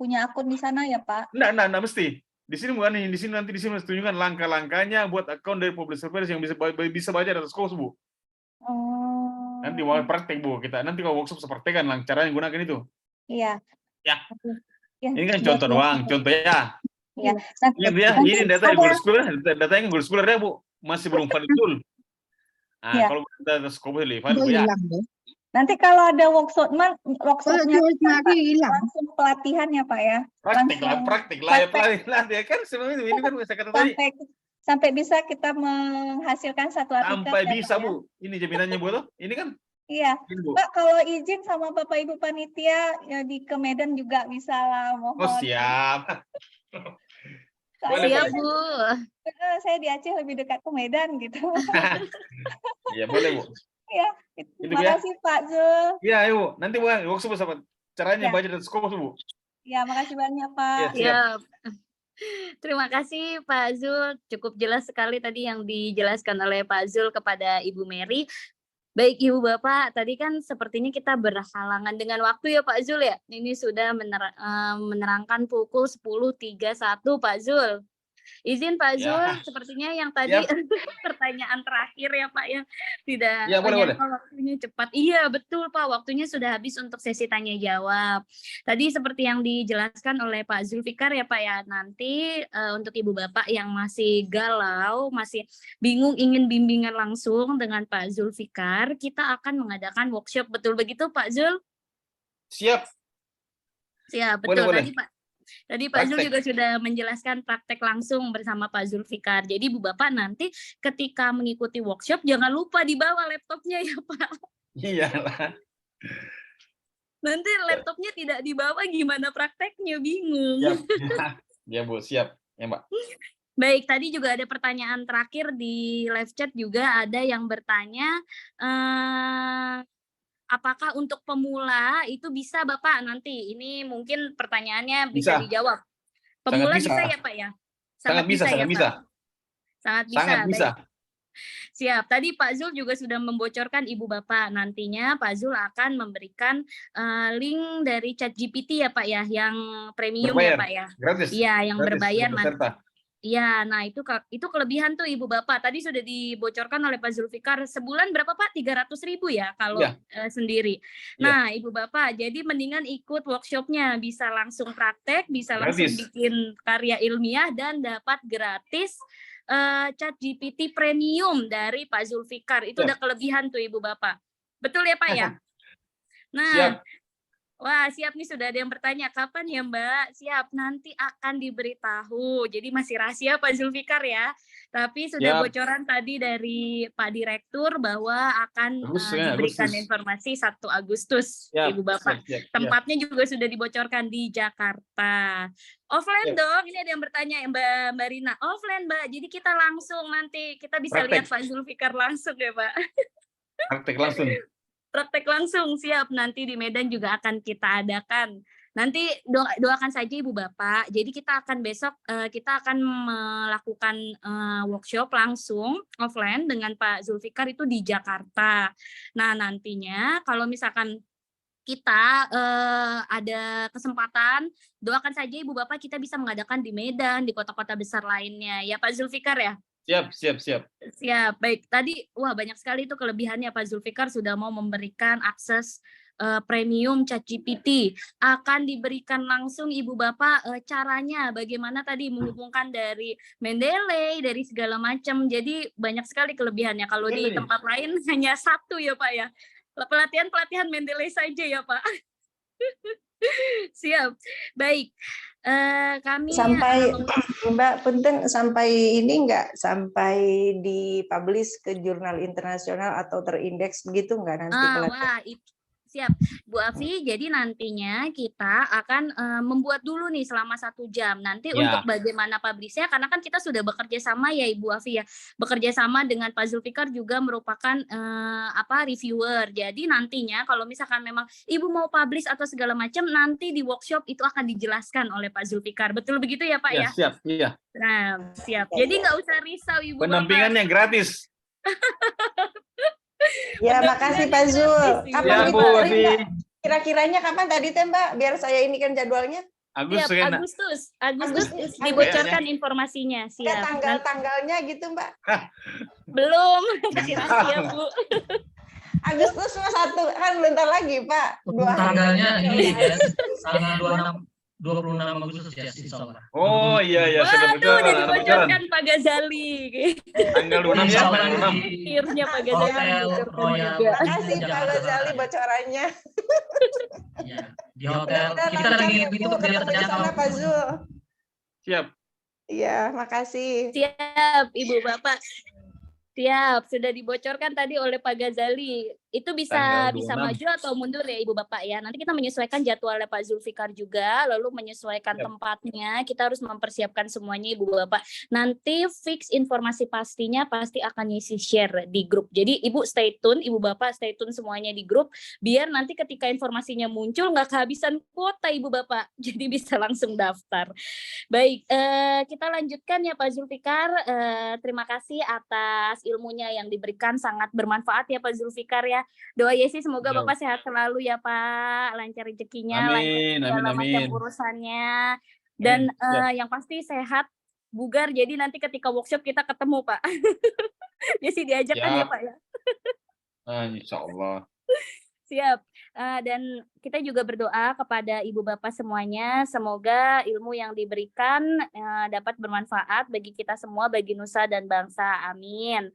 [SPEAKER 8] punya akun di sana ya Pak?
[SPEAKER 2] Enggak mesti. Di sini bukan di sini nanti tunjukkan langkah-langkahnya buat akun dari publisher yang bisa baca data Scopus Bu. Nanti mau praktek Bu kita. Nanti kalau workshop seperti kan caranya gunakan itu.
[SPEAKER 8] Iya.
[SPEAKER 2] Ya. Ini kan contoh doang, contoh ya.
[SPEAKER 8] Iya.
[SPEAKER 2] Ini data Google Scholar, data yang Google Scholar ya Bu, masih belum valid full. Nah, kalau data Scopus lebih valid Bu ya.
[SPEAKER 8] Nanti kalau ada workshopnya langsung pelatihan ya Pak ya?
[SPEAKER 2] Praktik lah ya kan sebenarnya ini kan saya kata tadi.
[SPEAKER 8] Sampai bisa kita menghasilkan satu artikel.
[SPEAKER 2] Sampai bisa Bu, ini jaminannya Bu tuh. Ini kan
[SPEAKER 8] Iya,
[SPEAKER 2] Bu.
[SPEAKER 8] Pak, kalau izin sama Bapak Ibu panitia ya di ke Medan juga bisa lah,
[SPEAKER 2] Oh,
[SPEAKER 8] mohon.
[SPEAKER 2] siap.
[SPEAKER 8] Soalnya
[SPEAKER 1] Siap,
[SPEAKER 8] saya,
[SPEAKER 1] Bu.
[SPEAKER 8] saya di Aceh lebih dekat ke Medan gitu.
[SPEAKER 2] Iya, boleh, Bu.
[SPEAKER 8] Ya,
[SPEAKER 2] Itu,
[SPEAKER 8] terima
[SPEAKER 2] ya.
[SPEAKER 8] kasih Pak Zul.
[SPEAKER 2] Iya, Ibu. Nanti Bu, workshop sama caranya
[SPEAKER 8] Ya.
[SPEAKER 2] baca dan skop, Bu.
[SPEAKER 8] Ya, makasih banyak Pak.
[SPEAKER 2] Iya, siap.
[SPEAKER 1] Siap. Terima kasih Pak Zul. Cukup jelas sekali tadi yang dijelaskan oleh Pak Zul kepada Ibu Mary. Baik Ibu Bapak, tadi kan sepertinya kita berhalangan dengan waktu ya Pak Zul ya. Ini sudah menerangkan pukul 10.31 Pak Zul. Izin Pak
[SPEAKER 2] Ya.
[SPEAKER 1] Zul, sepertinya yang tadi pertanyaan terakhir ya Pak ya. Tidak
[SPEAKER 2] Ya, boleh.
[SPEAKER 1] waktunya cepat. Iya betul Pak, waktunya sudah habis untuk sesi tanya jawab. Tadi seperti yang dijelaskan oleh Pak Zulfikar ya Pak ya. Nanti untuk Ibu Bapak yang masih galau, masih bingung ingin bimbingan langsung dengan Pak Zulfikar, kita akan mengadakan workshop. Betul begitu Pak Zul?
[SPEAKER 2] Siap.
[SPEAKER 1] Siap, betul.
[SPEAKER 2] Boleh.
[SPEAKER 1] Tadi Pak Zul juga sudah menjelaskan praktek langsung bersama Pak Zulfikar. Jadi Bu Bapak nanti ketika mengikuti workshop jangan lupa dibawa laptopnya ya Pak.
[SPEAKER 2] Iyalah.
[SPEAKER 1] Nanti laptopnya tidak dibawa gimana prakteknya, bingung.
[SPEAKER 2] Siap. Ya Bu, siap. Ya Mbak.
[SPEAKER 1] Baik, tadi juga ada pertanyaan terakhir di live chat juga ada yang bertanya apakah untuk pemula itu bisa Bapak nanti? Ini mungkin pertanyaannya bisa dijawab. Pemula bisa ya Pak ya?
[SPEAKER 2] Sangat bisa.
[SPEAKER 1] Sangat bisa. Siap. Tadi Pak Zul juga sudah membocorkan Ibu Bapak. Nantinya Pak Zul akan memberikan link dari ChatGPT ya Pak ya, yang premium
[SPEAKER 2] berbayar.
[SPEAKER 1] Ya Pak ya.
[SPEAKER 2] Gratis.
[SPEAKER 1] Iya, yang
[SPEAKER 2] gratis,
[SPEAKER 1] berbayar
[SPEAKER 2] nanti.
[SPEAKER 1] Iya, nah itu kelebihan tuh Ibu Bapak. Tadi sudah dibocorkan oleh Pak Zulfikar. Sebulan berapa Pak? 300.000 ya kalau sendiri. Nah, Ibu Bapak, jadi mendingan ikut workshopnya. Bisa langsung praktek, bisa langsung bikin karya ilmiah dan dapat gratis ChatGPT premium dari Pak Zulfikar. Itu udah kelebihan tuh Ibu Bapak. Betul ya Pak ya? Nah, siap. Wah, siap nih, sudah ada yang bertanya, kapan ya Mbak? Siap, nanti akan diberitahu. Jadi masih rahasia Pak Zulfikar ya. Tapi sudah bocoran tadi dari Pak Direktur bahwa akan diberikan informasi 1 Agustus, Ibu Bapak. Tempatnya juga sudah dibocorkan di Jakarta. Offline dong, ini ada yang bertanya Mbak Rina. Offline Mbak, jadi kita langsung nanti, kita bisa lihat Pak Zulfikar langsung ya Pak. Praktek langsung, siap. Nanti di Medan juga akan kita adakan. Nanti doakan saja Ibu Bapak. Jadi kita akan besok kita akan melakukan workshop langsung offline dengan Pak Zulfikar itu di Jakarta. Nah, nantinya kalau misalkan kita ada kesempatan, doakan saja Ibu Bapak kita bisa mengadakan di Medan, di kota-kota besar lainnya. Ya Pak Zulfikar ya? Siap. Baik, tadi banyak sekali itu kelebihannya Pak Zulfikar sudah mau memberikan akses premium ChatGPT. Akan diberikan langsung Ibu Bapak caranya bagaimana tadi menghubungkan dari Mendeley, dari segala macam. Jadi banyak sekali kelebihannya. Kalau di tempat lain hanya 1 ya Pak ya. Pelatihan Mendeley saja ya Pak. Siap. Baik. Kami
[SPEAKER 9] sampai Mbak punten sampai ini enggak sampai dipublish ke jurnal internasional atau terindeks begitu enggak nanti pelatihan?
[SPEAKER 1] Siap Bu Afi, jadi nantinya kita akan membuat dulu nih selama 1 jam. Nanti untuk bagaimana publishnya, karena kan kita sudah bekerja sama ya Ibu Afi ya, bekerja sama dengan Pak Zulfikar juga merupakan reviewer. Jadi nantinya kalau misalkan memang Ibu mau publish atau segala macam, nanti di workshop itu akan dijelaskan oleh Pak Zulfikar. Betul begitu ya Pak ya?
[SPEAKER 2] Siap, iya.
[SPEAKER 1] Nah, siap. Jadi nggak usah risau Ibu.
[SPEAKER 2] Pendampingannya gratis.
[SPEAKER 9] Ya, makasih Pak Zul. Kapan kira-kiranya kapan tadi teh Mbak? Biar saya ini kan jadwalnya.
[SPEAKER 1] Agustus dibocorkan informasinya. Siap.
[SPEAKER 9] Tanggal-tanggalnya gitu Mbak?
[SPEAKER 1] Belum, masih rahasia Bu.
[SPEAKER 9] Agustus 1 kan bentar lagi Pak.
[SPEAKER 3] Tanggalnya ini ya, tanggal 26 Agustus ya, insyaallah.
[SPEAKER 2] Oh iya sudah
[SPEAKER 1] dibocorkan Pak Ghazali.
[SPEAKER 2] Tanggal 26 ya.
[SPEAKER 1] Akhirnya Pak Ghazali.
[SPEAKER 9] Terima kasih Pak Ghazali bocorannya.
[SPEAKER 3] Iya, di hotel. Kita lagi itu
[SPEAKER 9] kerjasama Pak Zul.
[SPEAKER 2] Siap.
[SPEAKER 9] Iya, makasih.
[SPEAKER 1] Siap Ibu Bapak. Siap, sudah dibocorkan tadi oleh Pak Ghazali. Itu
[SPEAKER 2] Tanggal
[SPEAKER 1] bisa
[SPEAKER 2] 26.
[SPEAKER 1] maju atau mundur ya Ibu Bapak ya. Nanti kita menyesuaikan jadwalnya Pak Zulfikar juga, lalu menyesuaikan
[SPEAKER 2] Siap.
[SPEAKER 1] tempatnya. Kita harus mempersiapkan semuanya Ibu Bapak. Nanti fix informasi pastinya pasti akan ngisi share di grup. Jadi Ibu stay tune, Ibu Bapak stay tune semuanya di grup, biar nanti ketika informasinya muncul nggak kehabisan kuota Ibu Bapak. Jadi bisa langsung daftar. Baik, kita lanjutkan ya Pak Zulfikar. Terima kasih atas ilmunya yang diberikan, sangat bermanfaat ya Pak Zulfikar ya. Doa Yesi semoga
[SPEAKER 2] Yo.
[SPEAKER 1] Bapak sehat selalu ya Pak, lancar rezekinya, lancar
[SPEAKER 2] Amin,
[SPEAKER 1] segala
[SPEAKER 2] amin,
[SPEAKER 1] macam
[SPEAKER 2] amin.
[SPEAKER 1] urusannya. Dan
[SPEAKER 2] Amin. Siap.
[SPEAKER 1] yang pasti sehat, bugar, jadi nanti ketika workshop kita ketemu Pak. Yesi diajak kan ya
[SPEAKER 2] Siap.
[SPEAKER 1] Pak ya.
[SPEAKER 2] Insya Allah.
[SPEAKER 1] Siap. Dan kita juga berdoa kepada Ibu Bapak semuanya, semoga ilmu yang diberikan dapat bermanfaat bagi kita semua, bagi nusa dan bangsa. Amin.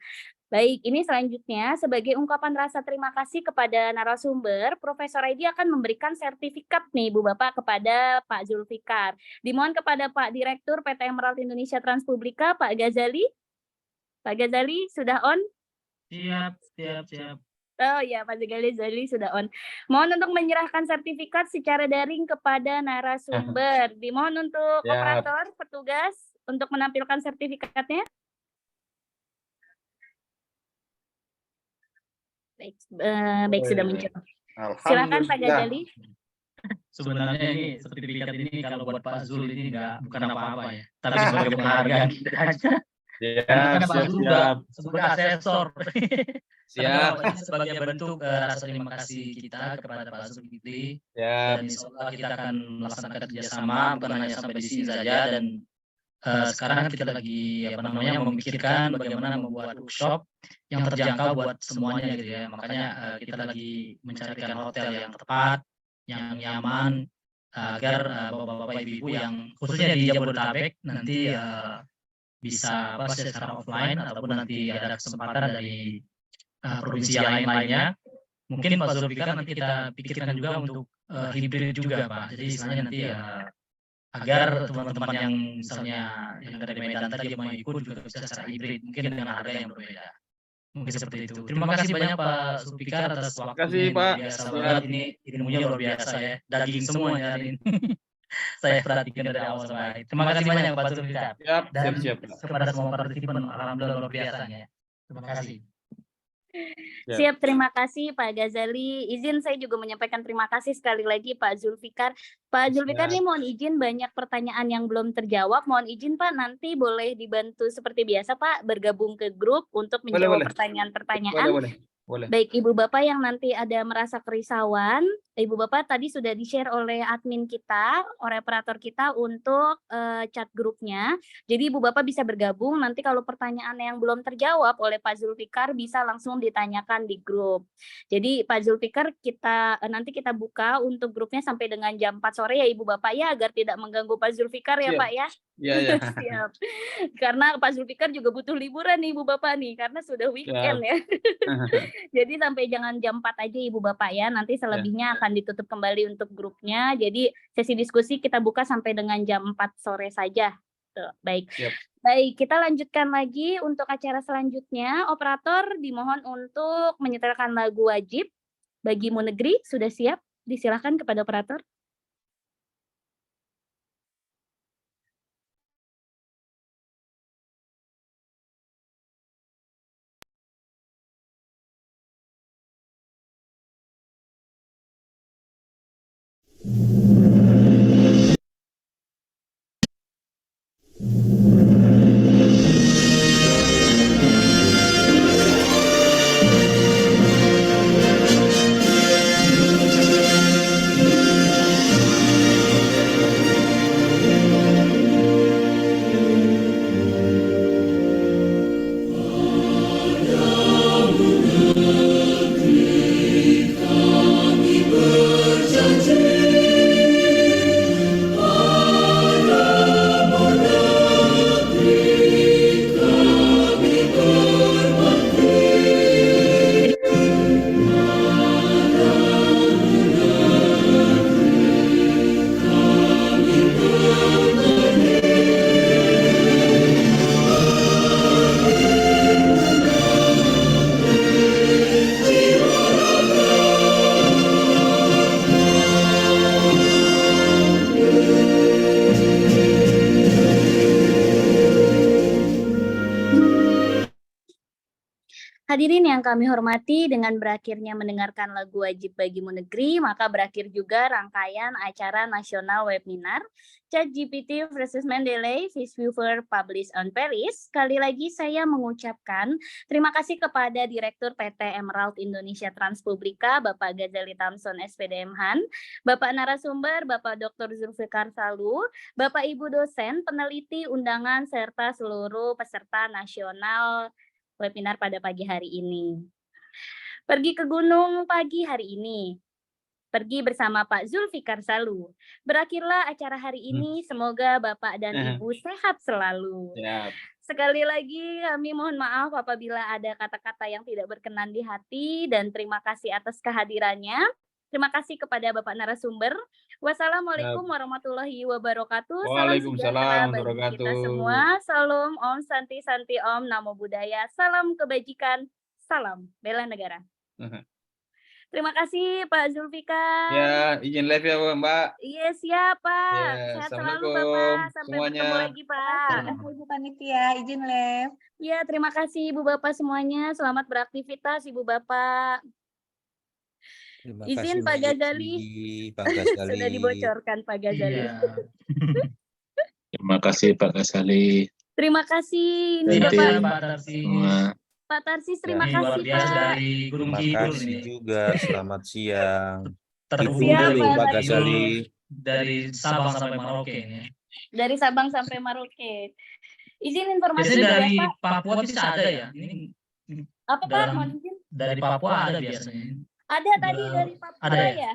[SPEAKER 1] Baik, ini selanjutnya sebagai ungkapan rasa terima kasih kepada narasumber, Profesor Aidi akan memberikan sertifikat nih Ibu Bapak kepada Pak Zulfikar. Dimohon kepada Pak Direktur PT Emerald Indonesia Transpublika, Pak Ghazali. Pak Ghazali sudah on?
[SPEAKER 3] Siap.
[SPEAKER 1] Oh ya, Pak Ghazali sudah on. Mohon untuk menyerahkan sertifikat secara daring kepada narasumber. Dimohon untuk
[SPEAKER 2] Siap.
[SPEAKER 1] operator, petugas untuk menampilkan sertifikatnya. Baik, sudah muncul. Silakan Pak Ghazali.
[SPEAKER 3] Sebenarnya ini sertifikat ini kalau buat Pak Zul ini bukan apa-apa ya, tapi sebagai penghargaan kita aja. Karena Pak Zul juga sebagai asesor.
[SPEAKER 2] Siap.
[SPEAKER 3] Ini sebagai bentuk rasa terima kasih kita kepada Pak Zul Fikri.
[SPEAKER 2] Siap.
[SPEAKER 3] Dan insya Allah kita akan melaksanakan kerjasama bukan hanya sampai di sini saja, dan sekarang kita lagi memikirkan bagaimana membuat workshop yang terjangkau buat semuanya gitu ya. Makanya kita lagi mencarikan hotel yang tepat, yang nyaman, agar bapak-bapak ibu-ibu yang khususnya di Jabodetabek nanti bisa secara offline ataupun nanti ada kesempatan dari provinsi lainnya. Mungkin Pak Zulfikar nanti kita pikirkan juga untuk hibrid juga Pak. Jadi misalnya nanti agar teman-teman yang misalnya yang dari Medan tadi mau ikut juga bisa secara hibrid, mungkin dengan harga yang berbeda. Mungkin seperti itu. Terima kasih banyak Pak Zulfikar atas waktunya.
[SPEAKER 2] Terima kasih Pak.
[SPEAKER 3] Biasa banget ini ilmunya luar biasa ya. Daging semuanya hari ini. Saya perhatikan dari awal sampai akhir. Terima kasih banyak Pak Zulfikar. Dan kepada semua partisipan, alhamdulillah luar biasanya. Terima kasih.
[SPEAKER 1] Siap, terima kasih Pak Ghazali. Izin saya juga menyampaikan terima kasih sekali lagi Pak Zulfikar. Pak Zulfikar nih mohon izin banyak pertanyaan yang belum terjawab. Mohon izin Pak, nanti boleh dibantu seperti biasa Pak bergabung ke grup untuk menjawab pertanyaan-pertanyaan.
[SPEAKER 2] Boleh.
[SPEAKER 1] Baik Ibu Bapak yang nanti ada merasa kerisauan, Ibu Bapak tadi sudah di-share oleh admin kita, oleh operator kita untuk chat grupnya. Jadi Ibu Bapak bisa bergabung, nanti kalau pertanyaan yang belum terjawab oleh Pak Zulfikar bisa langsung ditanyakan di grup. Jadi Pak Zulfikar nanti kita buka untuk grupnya sampai dengan jam 4 sore ya Ibu Bapak ya, agar tidak mengganggu Pak Zulfikar ya Pak ya.
[SPEAKER 2] Iya.
[SPEAKER 1] Siap. Karena Pak Zulfikar juga butuh liburan nih Ibu Bapak nih, karena sudah weekend ya. Jadi sampai jangan jam 4 aja Ibu Bapak ya, nanti selebihnya akan ditutup kembali untuk grupnya. Jadi sesi diskusi kita buka sampai dengan jam 4 sore saja. Tuh, baik. Baik, kita lanjutkan lagi untuk acara selanjutnya. Operator dimohon untuk menyetelkan lagu wajib Bagimu Negeri. Sudah siap? Disilakan kepada operator. Hadirin yang kami hormati, dengan berakhirnya mendengarkan lagu wajib bagimu negeri, maka berakhir juga rangkaian acara nasional webinar ChatGPT versus Mendeley, Fish Viewer Published on Paris. Sekali lagi saya mengucapkan terima kasih kepada Direktur PT Emerald Indonesia Transpublika, Bapak Ghazali Tamson SPDM Han, Bapak narasumber, Bapak Dr. Zulfikar Salu, Bapak Ibu dosen, peneliti, undangan, serta seluruh peserta nasional webinar pada pagi hari ini. Pergi ke gunung pagi hari ini. Pergi bersama Pak Zulfikar Salu. Berakhirlah acara hari ini. Semoga Bapak dan Ibu sehat selalu. Sekali lagi kami mohon maaf apabila ada kata-kata yang tidak berkenan di hati, dan terima kasih atas kehadirannya. Terima kasih kepada Bapak narasumber. Wassalamualaikum warahmatullahi wabarakatuh. Salam sejahtera bagi kita semua. Salam Om Santi Santi Om Namo Buddhaya. Salam kebajikan. Salam bela negara. Terima kasih Pak Zulfikar.
[SPEAKER 2] Ya, izin live ya Mbak.
[SPEAKER 1] Iya siap Pak.
[SPEAKER 2] Ya,
[SPEAKER 1] Sehat selalu
[SPEAKER 2] Assalamualaikum
[SPEAKER 1] Bapak. Sampai
[SPEAKER 2] semuanya.
[SPEAKER 1] bertemu lagi Pak.
[SPEAKER 8] Ibu Panitia, izin live.
[SPEAKER 1] Ya, terima kasih Ibu Bapak semuanya. Selamat beraktivitas Ibu Bapak.
[SPEAKER 10] Terima
[SPEAKER 1] Izin
[SPEAKER 10] kasih
[SPEAKER 1] Pak
[SPEAKER 10] Mbak
[SPEAKER 1] Ghazali.
[SPEAKER 10] Desi, Pak Ghazali.
[SPEAKER 1] Sudah dibocorkan Pak Ghazali.
[SPEAKER 3] Iya.
[SPEAKER 11] Terima kasih Pak Ghazali.
[SPEAKER 1] Terima kasih ini
[SPEAKER 3] Terima
[SPEAKER 1] Bapak
[SPEAKER 3] kasih Pak Tarsi.
[SPEAKER 11] Semua.
[SPEAKER 1] Pak Tarsis, terima
[SPEAKER 3] Ini
[SPEAKER 1] kasih
[SPEAKER 3] luar biasa
[SPEAKER 1] Pak.
[SPEAKER 3] dari Gunung
[SPEAKER 10] Terima
[SPEAKER 3] Kidul
[SPEAKER 10] kasih
[SPEAKER 3] ini.
[SPEAKER 10] juga. Selamat siang.
[SPEAKER 3] Terhubung
[SPEAKER 1] Siap,
[SPEAKER 3] dari
[SPEAKER 1] Pak
[SPEAKER 10] Pak
[SPEAKER 3] Kidul,
[SPEAKER 10] Ghazali.
[SPEAKER 3] dari Sabang sampai Merauke ini.
[SPEAKER 1] Dari Sabang sampai Merauke. Izin informasi
[SPEAKER 3] Biasanya
[SPEAKER 1] juga
[SPEAKER 3] dari
[SPEAKER 1] ya Pak.
[SPEAKER 3] Papua bisa ada ya. Ini
[SPEAKER 1] Apa Pak?
[SPEAKER 3] dalam
[SPEAKER 1] Mohon izin.
[SPEAKER 3] dari Papua ada biasanya.
[SPEAKER 1] Ada tadi dari Papua
[SPEAKER 3] Ada ya?
[SPEAKER 1] ya.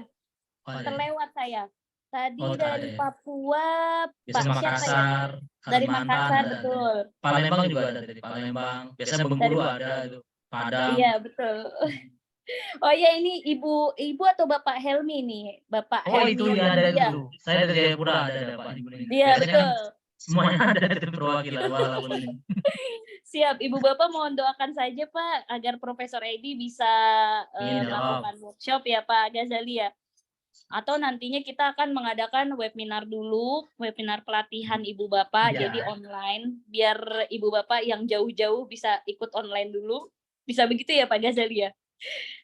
[SPEAKER 3] Oh, ada ya?
[SPEAKER 1] Terlewat saya. Tadi
[SPEAKER 3] Oh,
[SPEAKER 1] dari
[SPEAKER 3] ada ya.
[SPEAKER 1] Papua, Pak
[SPEAKER 3] Biasanya
[SPEAKER 1] siapa ya?
[SPEAKER 3] Makassar,
[SPEAKER 1] Dari
[SPEAKER 3] Kalimantan
[SPEAKER 1] Makassar,
[SPEAKER 3] ada.
[SPEAKER 1] betul.
[SPEAKER 3] Palembang juga ada dari Palembang. Biasanya Bengkulu ada itu. Padang.
[SPEAKER 1] Iya, betul. Oh ya, ini Ibu atau Bapak Helmi nih? Bapak
[SPEAKER 3] Oh
[SPEAKER 1] Helmi
[SPEAKER 3] itu
[SPEAKER 1] yang
[SPEAKER 3] ya ada
[SPEAKER 1] tadi ya?
[SPEAKER 3] dulu. Saya dari Jayapura ada Pak Ibu ini.
[SPEAKER 1] Iya,
[SPEAKER 3] Biasanya kan
[SPEAKER 1] betul.
[SPEAKER 3] semuanya ada dari perwakilan walaupun ini.
[SPEAKER 1] Siap, Ibu Bapak mohon doakan saja Pak agar Profesor Edi bisa
[SPEAKER 3] Iya.
[SPEAKER 1] melakukan workshop ya Pak Ghazali ya. Atau nantinya kita akan mengadakan webinar dulu, webinar pelatihan Ibu Bapak
[SPEAKER 3] Iya.
[SPEAKER 1] jadi online biar Ibu Bapak yang jauh-jauh bisa ikut online dulu. Bisa begitu ya Pak Ghazali ya?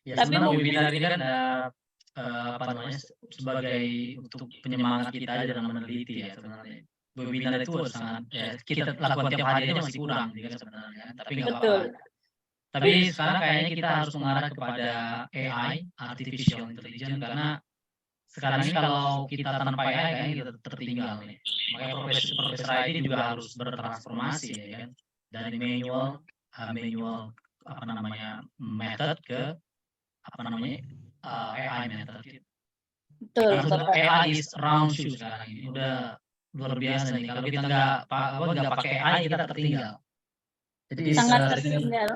[SPEAKER 3] Ya,
[SPEAKER 1] Tapi
[SPEAKER 3] sebenarnya
[SPEAKER 1] mungkin
[SPEAKER 3] webinar ini kan apa namanya sebagai untuk penyemangat kita aja dalam meneliti ya sebenarnya. Webinar itu sangat ya kita lakukan tiap hari aja masih kurang juga sebenarnya. Tapi nggak apa-apa.
[SPEAKER 1] betul.
[SPEAKER 3] Tapi sekarang kayaknya kita harus mengarah kepada AI, artificial intelligence, karena sekarang ini kalau kita tanpa AI kayaknya kita tertinggal nih. Makanya Profesor ID juga harus bertransformasi ya kan dari manual apa namanya method ke apa namanya AI method.
[SPEAKER 1] Betul,
[SPEAKER 3] Karena
[SPEAKER 1] Bapak.
[SPEAKER 3] AI is around you sekarang ini udah luar biasa nih. Kalau kita nggak pakai AI kita tertinggal. Jadi
[SPEAKER 1] Sangat tertinggal.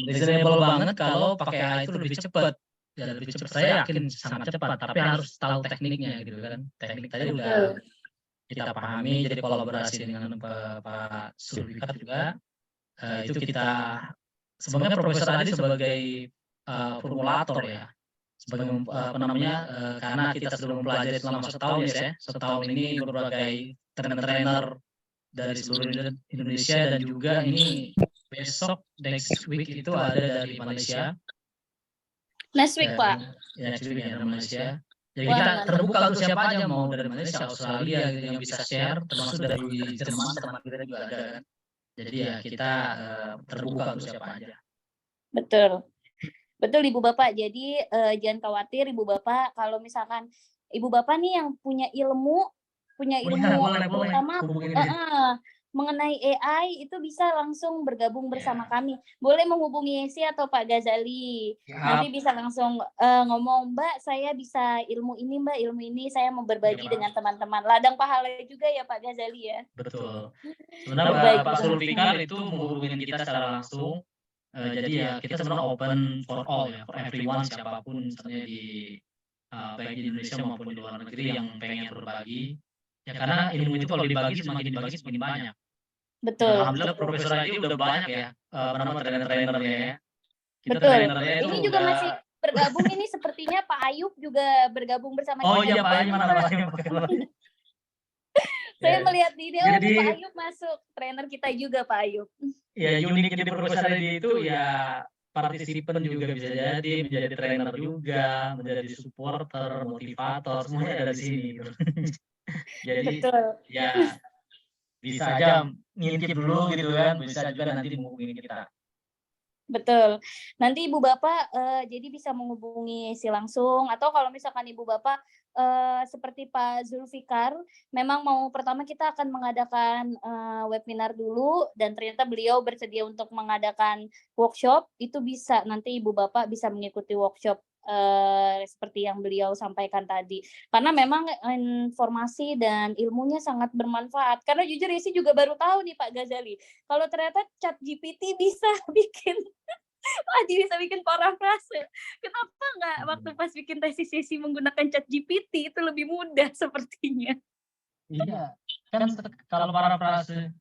[SPEAKER 3] reasonable banget kalau pakai AI itu lebih cepat. Ya lebih cepat. Saya yakin sangat cepat, tapi harus tahu tekniknya gitu kan. Teknik tadi udah kita pahami. Jadi kolaborasi dengan Pak Zulfikar juga itu kita sebenarnya Profesor Adi sebagai formulator ya. Sebagai apa namanya karena kita sudah mempelajari selama setahun ya, setahun ini berbagai trainer dari seluruh Indonesia dan juga ini besok next week itu ada dari Malaysia.
[SPEAKER 1] Next week Pak.
[SPEAKER 3] Ya, next week ya dari Malaysia. Jadi kita terbuka untuk siapa aja mau dari Malaysia, Australia yang bisa share, termasuk dari Jerman teman kita juga ada kan. Jadi ya kita terbuka untuk siapa aja.
[SPEAKER 1] Betul. Betul Ibu Bapak. Jadi jangan khawatir Ibu Bapak kalau misalkan Ibu Bapak nih yang punya ilmu terutama mengenai AI itu bisa langsung bergabung bersama kami. Boleh menghubungi Yesi atau Pak Ghazali. Nanti bisa langsung ngomong, Mbak, saya bisa ilmu ini, Mbak, ilmu ini saya mau berbagi dengan teman-teman. Ladang pahala juga ya Pak Ghazali ya.
[SPEAKER 3] Betul. Sebenarnya Pak Zulfikar itu menghubungi kita secara langsung. Jadi ya kita sebenarnya open for all ya, for everyone siapapun misalnya di baik di Indonesia maupun di luar negeri yang pengen berbagi. Ya karena ilmu itu kalau dibagi semakin banyak.
[SPEAKER 1] Betul.
[SPEAKER 3] Alhamdulillah Profesor ID udah banyak ya, trainer-trainernya ya. Kita
[SPEAKER 1] betul.
[SPEAKER 3] Trainernya itu
[SPEAKER 1] ini juga masih bergabung ini sepertinya Pak Ayub juga bergabung bersama kita.
[SPEAKER 3] Oh iya Pak Ayub mana Pak Ayub?
[SPEAKER 1] Saya melihat di dia Pak Ayub masuk, trainer kita juga Pak Ayub.
[SPEAKER 3] Ya unik di Profesor ID itu ya partisipan juga bisa jadi, menjadi trainer juga, menjadi supporter, motivator, semuanya ada di sini. Gitu. Jadi
[SPEAKER 1] Betul.
[SPEAKER 3] ya bisa aja ngintip dulu gitu kan, bisa juga nanti menghubungi kita.
[SPEAKER 1] Betul. Nanti Ibu Bapak jadi bisa menghubungi si langsung, atau kalau misalkan Ibu Bapak seperti Pak Zulfikar, memang pertama kita akan mengadakan webinar dulu, dan ternyata beliau bersedia untuk mengadakan workshop, itu bisa nanti Ibu Bapak bisa mengikuti workshop seperti yang beliau sampaikan tadi. Karena memang informasi dan ilmunya sangat bermanfaat. Karena jujur Isi juga baru tahu nih Pak Ghazali, kalau ternyata ChatGPT bisa bikin bisa bikin parafrase. Kenapa nggak waktu pas bikin tesis Isi menggunakan ChatGPT, itu lebih mudah sepertinya.
[SPEAKER 3] Iya, kan kalau parafrase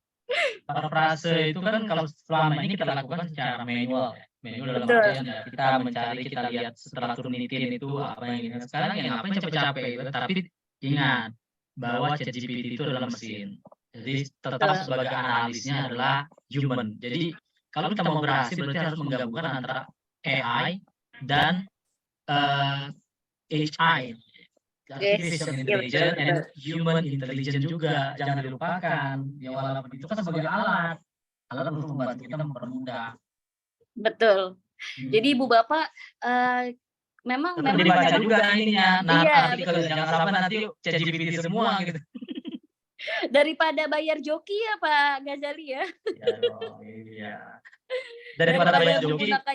[SPEAKER 3] itu kan kalau selama ini kita lakukan secara manual ya. Manual dalam artian ya kita mencari, kita lihat setelah turnitin itu apa yang ini. Sekarang yang ngapain capek-capek gitu. Tapi ingat bahwa ChatGPT itu adalah mesin. Jadi tetap sebagai analisnya adalah human. Jadi kalau kita mau berhasil berarti harus menggabungkan antara AI dan HI. Artificial intelligence and human intelligence juga jangan dilupakan. Ya walaupun itu kan sebagai alat untuk membantu kita mempermudah.
[SPEAKER 1] Betul. Jadi Ibu Bapak memang
[SPEAKER 3] dibaca juga ininya. Nah, artikel jangan sampai nanti ChatGPT semua gitu.
[SPEAKER 1] Daripada bayar joki ya Pak Ghazali ya.
[SPEAKER 3] Iya. Daripada bayar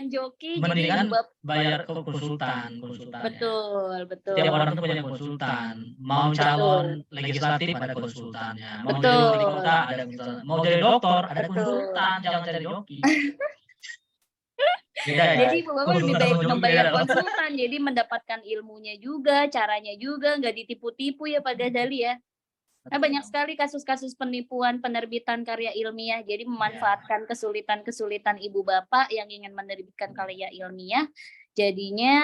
[SPEAKER 1] joki,
[SPEAKER 3] mendingan bayar ke konsultan.
[SPEAKER 1] Betul.
[SPEAKER 3] Setiap orang itu punya konsultan. Mau calon legislatif ada konsultannya. Mau jadi wali kota ada konsultan. Mau jadi dokter ada konsultan. Jangan cari joki.
[SPEAKER 1] Jadi Bapak lebih baik membayar konsultan, jadi mendapatkan ilmunya juga, caranya juga, nggak ditipu-tipu ya Pak Ghazali ya. Nah, banyak sekali kasus-kasus penipuan penerbitan karya ilmiah, jadi memanfaatkan kesulitan-kesulitan Ibu Bapak yang ingin menerbitkan karya ilmiah, jadinya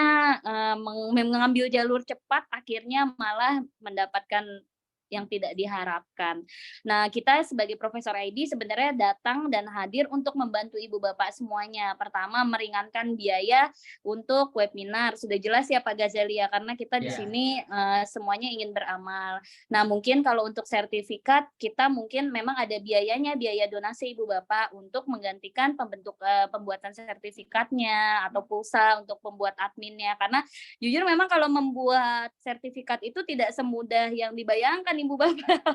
[SPEAKER 1] mengambil jalur cepat, akhirnya malah mendapatkan yang tidak diharapkan. Nah, kita sebagai Profesor ID sebenarnya datang dan hadir untuk membantu Ibu Bapak semuanya. Pertama, meringankan biaya untuk webinar. Sudah jelas ya Pak Ghazali ya, karena kita di sini semuanya ingin beramal. Nah, mungkin kalau untuk sertifikat, kita mungkin memang ada biayanya, biaya donasi Ibu Bapak untuk menggantikan pembuatan sertifikatnya atau pulsa untuk pembuat adminnya. Karena jujur memang kalau membuat sertifikat itu tidak semudah yang dibayangkan Ibu Bapak.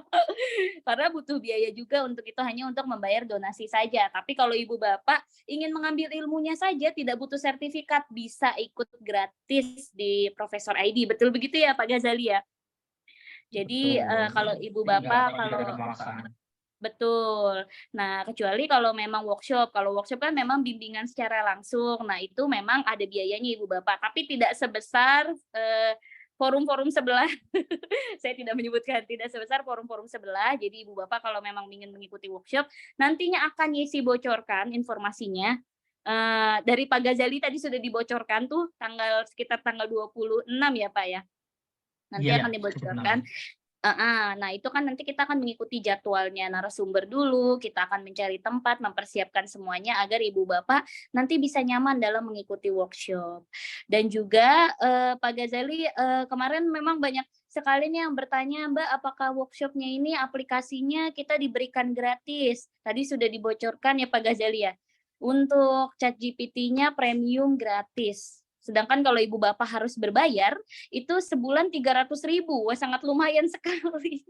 [SPEAKER 1] Karena butuh biaya juga untuk itu, hanya untuk membayar donasi saja. Tapi kalau Ibu Bapak ingin mengambil ilmunya saja, tidak butuh sertifikat, bisa ikut gratis di Profesor ID. Betul begitu ya Pak Ghazali ya? Jadi kalau Ibu Bapak betul. Nah, kecuali kalau memang workshop. Kalau workshop kan memang bimbingan secara langsung. Nah, itu memang ada biayanya Ibu Bapak, tapi tidak sebesar forum-forum sebelah. Saya tidak menyebutkan, tidak sebesar forum-forum sebelah. Jadi Ibu Bapak kalau memang ingin mengikuti workshop, nantinya akan Yesi bocorkan informasinya. Dari Pak Ghazali tadi sudah dibocorkan tuh sekitar tanggal 26 ya Pak ya. Nanti akan dibocorkan. Nah, itu kan nanti kita akan mengikuti jadwalnya narasumber dulu, kita akan mencari tempat, mempersiapkan semuanya agar Ibu Bapak nanti bisa nyaman dalam mengikuti workshop. Dan juga Pak Ghazali, kemarin memang banyak sekali nih yang bertanya, Mbak, apakah workshopnya ini aplikasinya kita diberikan gratis? Tadi sudah dibocorkan ya Pak Ghazali ya, untuk ChatGPT-nya premium gratis. Sedangkan kalau Ibu Bapak harus berbayar, itu sebulan 300.000, wah sangat lumayan sekali.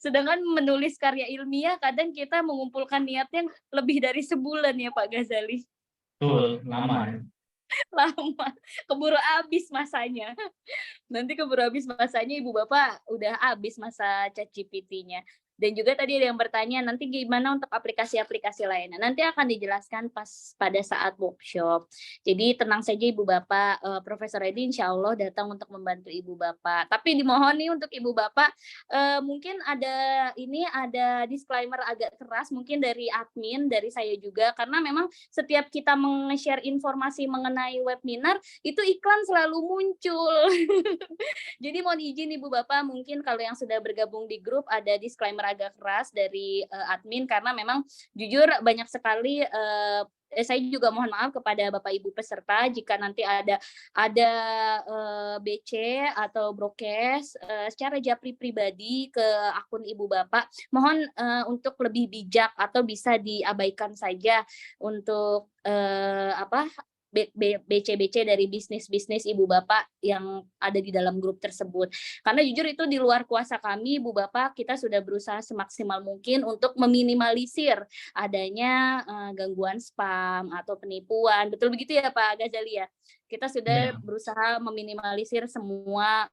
[SPEAKER 1] Sedangkan menulis karya ilmiah, kadang kita mengumpulkan niatnya lebih dari sebulan ya Pak Ghazali.
[SPEAKER 3] Betul, lama.
[SPEAKER 1] Lama, keburu habis masanya. Nanti keburu habis masanya, Ibu Bapak udah habis masa ChatGPT-nya. Dan juga tadi ada yang bertanya, nanti gimana untuk aplikasi-aplikasi lainnya? Nanti akan dijelaskan pada saat workshop. Jadi tenang saja Ibu Bapak, Profesor Edi insya Allah datang untuk membantu Ibu Bapak. Tapi dimohon nih untuk Ibu Bapak, mungkin ada disclaimer agak keras, mungkin dari admin, dari saya juga, karena memang setiap kita meng-share informasi mengenai webinar, itu iklan selalu muncul. Jadi mohon izin Ibu Bapak, mungkin kalau yang sudah bergabung di grup ada disclaimer agak keras dari admin, karena memang jujur banyak sekali saya juga mohon maaf kepada Bapak Ibu peserta jika nanti ada BC atau brokes secara japri pribadi ke akun Ibu Bapak, mohon untuk lebih bijak atau bisa diabaikan saja untuk BC-BC dari bisnis-bisnis Ibu Bapak yang ada di dalam grup tersebut. Karena jujur itu di luar kuasa kami, Ibu Bapak, kita sudah berusaha semaksimal mungkin untuk meminimalisir adanya gangguan spam atau penipuan. Betul begitu ya Pak Ghazali ya? Kita sudah berusaha meminimalisir semua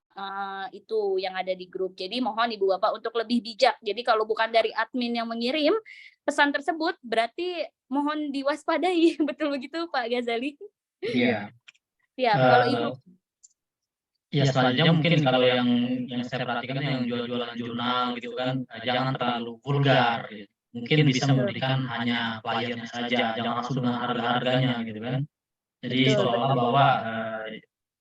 [SPEAKER 1] itu yang ada di grup. Jadi mohon Ibu Bapak untuk lebih bijak. Jadi kalau bukan dari admin yang mengirim pesan tersebut, berarti mohon diwaspadai. Betul begitu Pak Ghazali?
[SPEAKER 3] Iya.
[SPEAKER 1] Ya, kalau Ibu.
[SPEAKER 3] Ya selanjutnya mungkin kalau yang saya perhatikan yang jual-jualan jurnal gitu kan, jangan terlalu vulgar. Gitu. Mungkin bisa memberikan hanya flyernya saja, jangan langsung dengan harga-harganya gitu kan. Jadi seolah-olah bahwa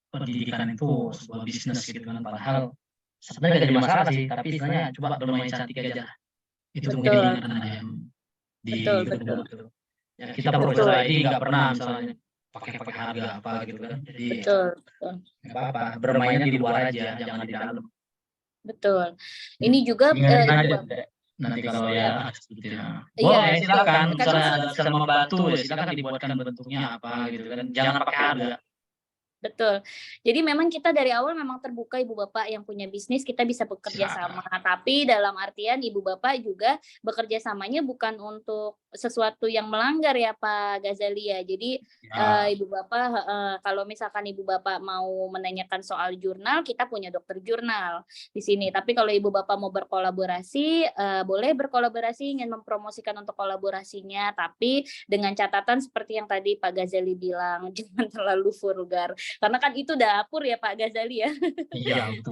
[SPEAKER 3] pendidikan itu sebuah bisnis gitu kan, padahal sebenarnya tidak jadi masalah sih, tapi istilahnya coba bermain cantik aja. Itu mungkin diingatkan aja yang di kedua itu. Ya, kita profesor ini nggak pernah misalnya pakai harga apa gitu kan. Jadi nggak apa-apa, bermainnya di luar aja, jangan di dalam.
[SPEAKER 1] Betul. Ini juga
[SPEAKER 3] nanti kalau ya boleh silakan, misalnya ada bisa membantu ya silakan dibuatkan bentuknya apa gitu kan, jangan pakai harga.
[SPEAKER 1] Betul. Jadi memang kita dari awal memang terbuka Ibu Bapak yang punya bisnis, kita bisa bekerja sama. Tapi dalam artian Ibu Bapak juga bekerja samanya bukan untuk sesuatu yang melanggar ya Pak Ghazali ya. Jadi Ibu Bapak kalau misalkan Ibu Bapak mau menanyakan soal jurnal, kita punya dokter jurnal di sini. Tapi kalau Ibu Bapak mau berkolaborasi, boleh berkolaborasi, ingin mempromosikan untuk kolaborasinya, tapi dengan catatan seperti yang tadi Pak Ghazali bilang, jangan terlalu vulgar. Karena kan itu dapur ya Pak Ghazali ya.
[SPEAKER 3] Iya, betul.